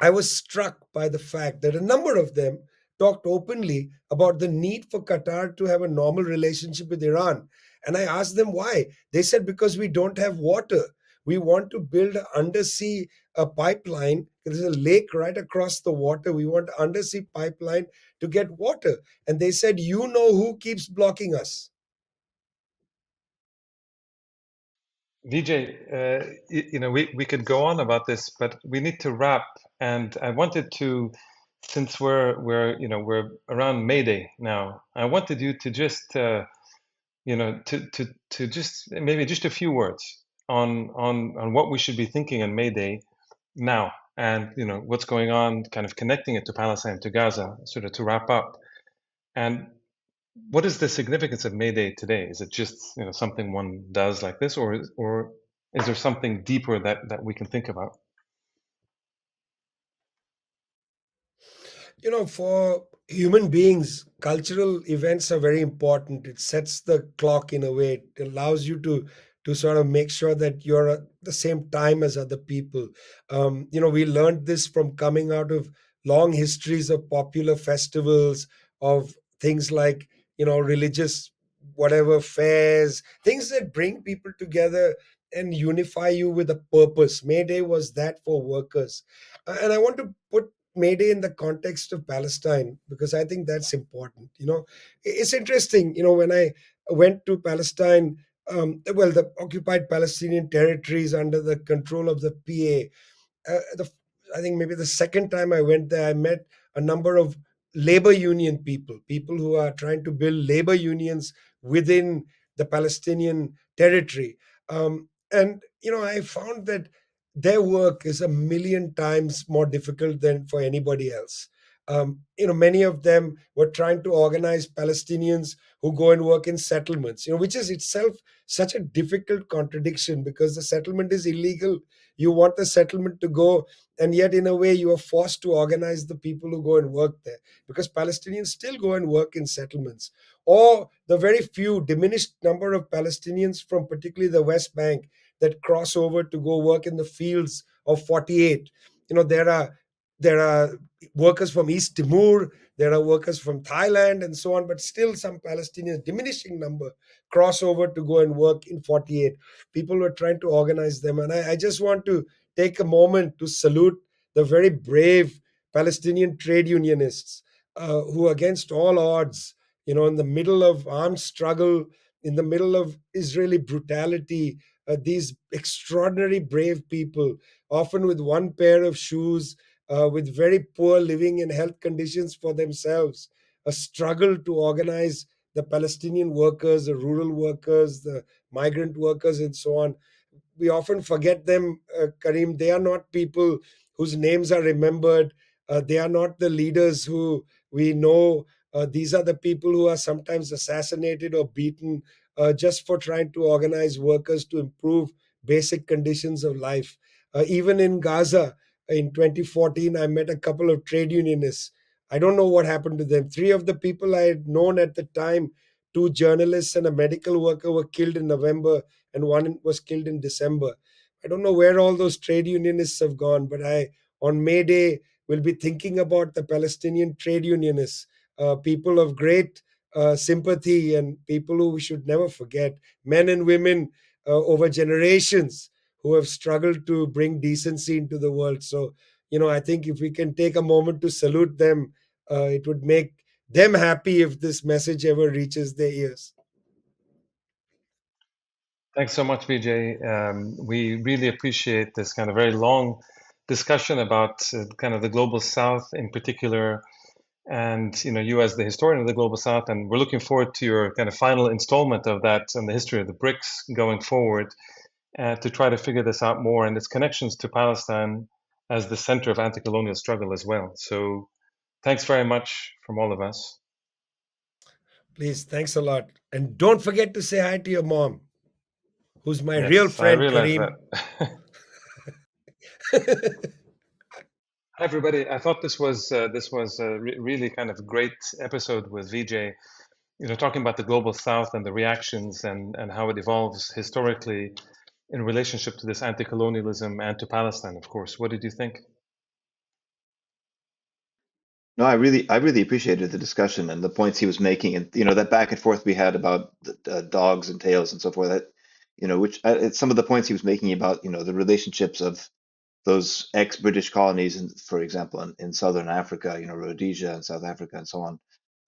I was struck by the fact that a number of them talked openly about the need for Qatar to have a normal relationship with Iran. And I asked them why. They said, because we don't have water. We want to build an undersea pipeline. There's a lake right across the water. We want an undersea pipeline to get water. And they said, you know who keeps blocking us? Vijay, we could go on about this, but we need to wrap. And I wanted to, since we're around Mayday now, I wanted you to just to just maybe just a few words on what we should be thinking on Mayday now, and what's going on, kind of connecting it to Palestine, to Gaza, sort of to wrap up. And what is the significance of Mayday today? Is it just something one does like this, or is there something deeper that we can think about? For human beings, cultural events are very important. It sets the clock in a way. It allows you to sort of make sure that you're at the same time as other people. We learned this from coming out of long histories of popular festivals, of things like religious whatever fairs, things that bring people together and unify you with a purpose. May Day was that for workers. And I want to put Mayday in the context of Palestine because I think that's important. It's interesting. When I went to Palestine, the occupied Palestinian territories under the control of the PA. I think maybe the second time I went there, I met a number of labor union people who are trying to build labor unions within the Palestinian territory. And I found that their work is a million times more difficult than for anybody else. Many of them were trying to organize Palestinians who go and work in settlements, which is itself such a difficult contradiction because the settlement is illegal. You want the settlement to go, and yet in a way you are forced to organize the people who go and work there because Palestinians still go and work in settlements. Or the very few diminished number of Palestinians from particularly the West Bank that cross over to go work in the fields of 48. There are workers from East Timor, there are workers from Thailand and so on, but still some Palestinians, diminishing number, cross over to go and work in 48. People were trying to organize them. And I just want to take a moment to salute the very brave Palestinian trade unionists who, against all odds, in the middle of armed struggle, in the middle of Israeli brutality, these extraordinary brave people, often with one pair of shoes, with very poor living and health conditions for themselves, a struggle to organize the Palestinian workers, the rural workers, the migrant workers, and so on. We often forget them, Karim. They are not people whose names are remembered. They are not the leaders who we know. These are the people who are sometimes assassinated or beaten just for trying to organize workers to improve basic conditions of life. Even in Gaza in 2014, I met a couple of trade unionists. I don't know what happened to them. Three of the people I had known at the time, two journalists and a medical worker, were killed in November, and one was killed in December. I don't know where all those trade unionists have gone, but on Mayday, will be thinking about the Palestinian trade unionists, people of great sympathy and people who we should never forget, men and women over generations who have struggled to bring decency into the world. So, I think if we can take a moment to salute them, it would make them happy if this message ever reaches their ears. Thanks so much, Vijay. We really appreciate this kind of very long discussion about kind of the global South in particular, and you as the historian of the global South, and we're looking forward to your kind of final installment of that and the history of the BRICS going forward, to try to figure this out more and its connections to Palestine as the center of anti-colonial struggle as well. So thanks very much from all of us. Please, thanks a lot. And don't forget to say hi to your mom, who's my Yes, real I friend, realize Kareem. that. Hi, everybody. I thought this was really kind of a great episode with Vijay, talking about the global South and the reactions and how it evolves historically in relationship to this anti-colonialism and to Palestine, of course. What did you think? No, I really appreciated the discussion and the points he was making, and that back and forth we had about the dogs and tails and so forth. That which some of the points he was making about the relationships of those ex-British colonies, for example, in Southern Africa, Rhodesia and South Africa and so on.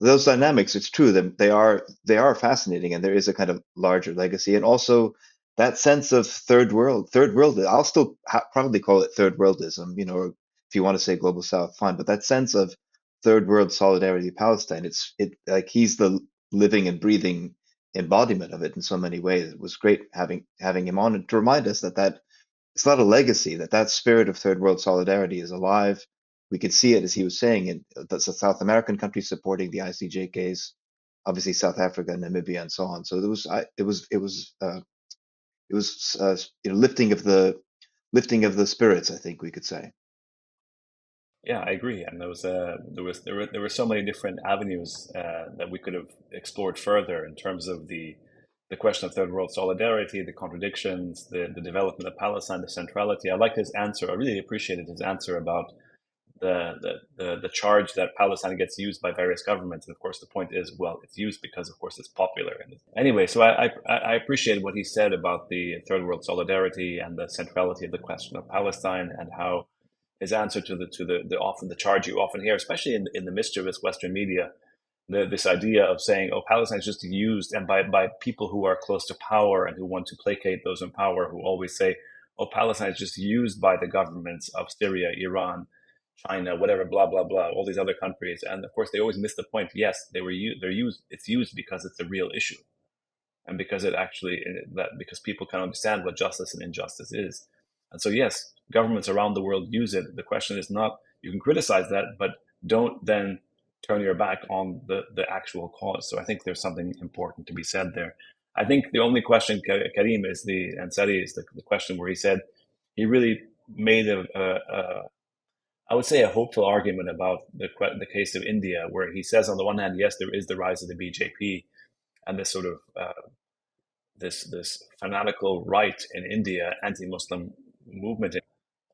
Those dynamics, it's true that they are fascinating, and there is a kind of larger legacy, and also that sense of third world. I'll still probably call it third worldism, or if you want to say global South, fine. But that sense of third world solidarity with Palestine, it like he's the living and breathing embodiment of it in so many ways. It was great having him on and to remind us that it's not a legacy, that spirit of third world solidarity is alive. We could see it, as he was saying, in the South American countries supporting the ICJ case, obviously South Africa, Namibia, and so on. So it was lifting of the spirits, I think we could say. Yeah, I agree. And there were so many different avenues that we could have explored further in terms of the question of third world solidarity, the contradictions, the development of Palestine, the centrality. I liked his answer. I really appreciated his answer about the charge that Palestine gets used by various governments. And of course, the point is, well, it's used because, of course, it's popular. And anyway, so I appreciate what he said about the third world solidarity and the centrality of the question of Palestine, and how his answer to the charge you often hear, especially in the mischievous Western media, this idea of saying, "Oh, Palestine is just used," and by people who are close to power and who want to placate those in power, who always say, "Oh, Palestine is just used by the governments of Syria, Iran, China, whatever, blah blah blah, all these other countries." And of course, they always miss the point. Yes, they're used. It's used because it's a real issue, and because because people can understand what justice and injustice is. And so, yes, governments around the world use it. The question is not, you can criticize that, but don't then turn your back on the actual cause. So I think there's something important to be said there. I think the only question, Karim, and Sari, is the question where he said he really made I would say, a hopeful argument about the case of India, where he says, on the one hand, yes, there is the rise of the BJP and this sort of this fanatical right in India, anti-Muslim movement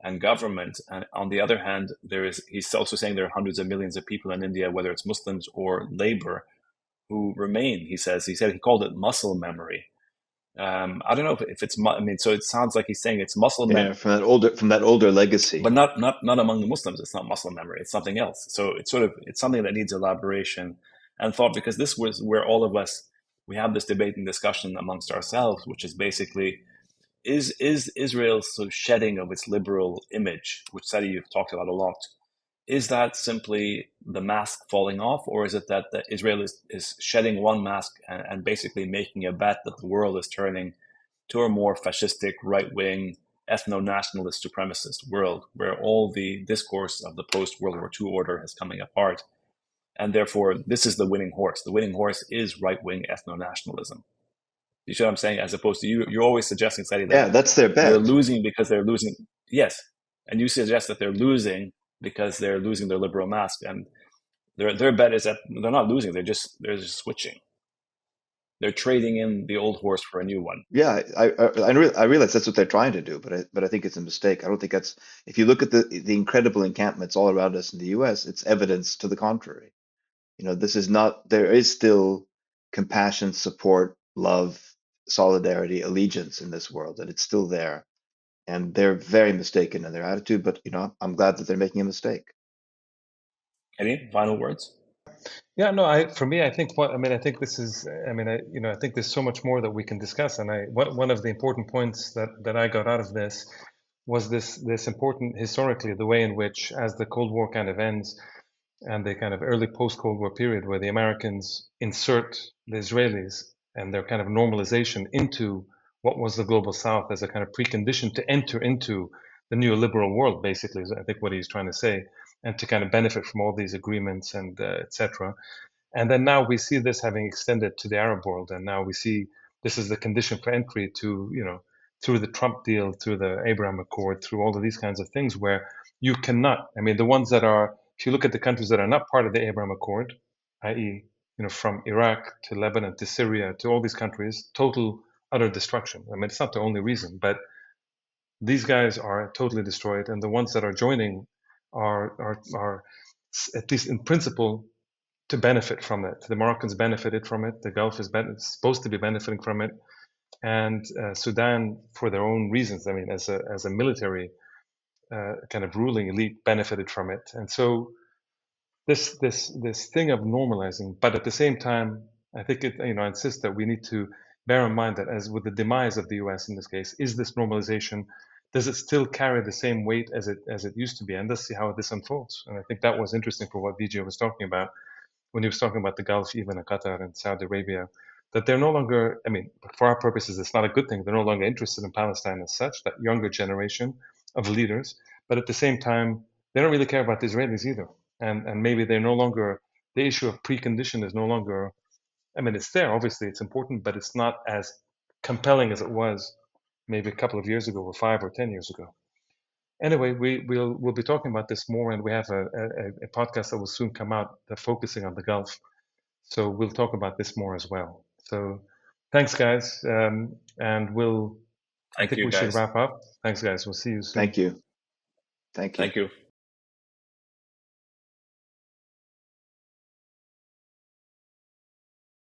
and government. And on the other hand, he's also saying there are hundreds of millions of people in India, whether it's Muslims or labor, who remain. He said he called it muscle memory. I don't know if it's. I mean, so it sounds like he's saying it's muscle memory. Yeah, from that older legacy, but not among the Muslims. It's not muscle memory. It's something else. So it's something that needs elaboration and thought, because this was where all of us, we have this debate and discussion amongst ourselves, which is basically, is Israel's sort of shedding of its liberal image, which Sadi, you've talked about a lot, is that simply the mask falling off, or is it that Israel is shedding one mask and basically making a bet that the world is turning to a more fascistic, right-wing, ethno-nationalist, supremacist world, where all the discourse of the post-World War II order is coming apart, and therefore this is the winning horse. The winning horse is right-wing ethno-nationalism. You see what I'm saying? As opposed to you're always suggesting, Sadi, that Yeah, that's their they're bet. losing because they're losing. Yes, and you suggest that they're losing because they're losing their liberal mask, and their bet is that they're not losing. They're just switching. They're trading in the old horse for a new one. Yeah, I realize that's what they're trying to do, but I think it's a mistake. I don't think that's, if you look at the incredible encampments all around us in the US, it's evidence to the contrary. This is not, there is still compassion, support, love, solidarity, allegiance in this world, and it's still there. And they're very mistaken in their attitude, but I'm glad that they're making a mistake. Any final words? Yeah, no, for me, I think I think this is, I think there's so much more that we can discuss. And one of the important points that I got out of this was this important historically, the way in which, as the Cold War kind of ends and the kind of early post-Cold War period where the Americans insert the Israelis and their kind of normalization into what was the global South as a kind of precondition to enter into the neoliberal world, basically, is I think what he's trying to say, and to kind of benefit from all these agreements and etc. And then now we see this having extended to the Arab world, and now we see this is the condition for entry to, through the Trump deal, through the Abraham Accord, through all of these kinds of things where you cannot, the ones that are, if you look at the countries that are not part of the Abraham Accord, i.e., from Iraq to Lebanon to Syria to all these countries, total, utter destruction. It's not the only reason, but these guys are totally destroyed, and the ones that are joining are at least in principle to benefit from it. The Moroccans benefited from it. The Gulf is supposed to be benefiting from it, and Sudan, for their own reasons, as a military kind of ruling elite, benefited from it. And so this thing of normalizing, but at the same time, I think I insist that we need to bear in mind that as with the demise of the U.S. in this case, is this normalization? Does it still carry the same weight as it used to be? And let's see how this unfolds. And I think that was interesting for what Vijay was talking about when he was talking about the Gulf, even Qatar and Saudi Arabia, that they're no longer, for our purposes, it's not a good thing. They're no longer interested in Palestine as such, that younger generation of leaders. But at the same time, they don't really care about the Israelis either. And maybe they're no longer, the issue of precondition is no longer, it's there, obviously, it's important, but it's not as compelling as it was maybe a couple of years ago or 5 or 10 years ago. Anyway, we'll be talking about this more, and we have a podcast that will soon come out that focusing on the Gulf. So we'll talk about this more as well. So thanks, guys, and I think we should wrap up. Thanks, guys. We'll see you soon. Thank you. Thank you.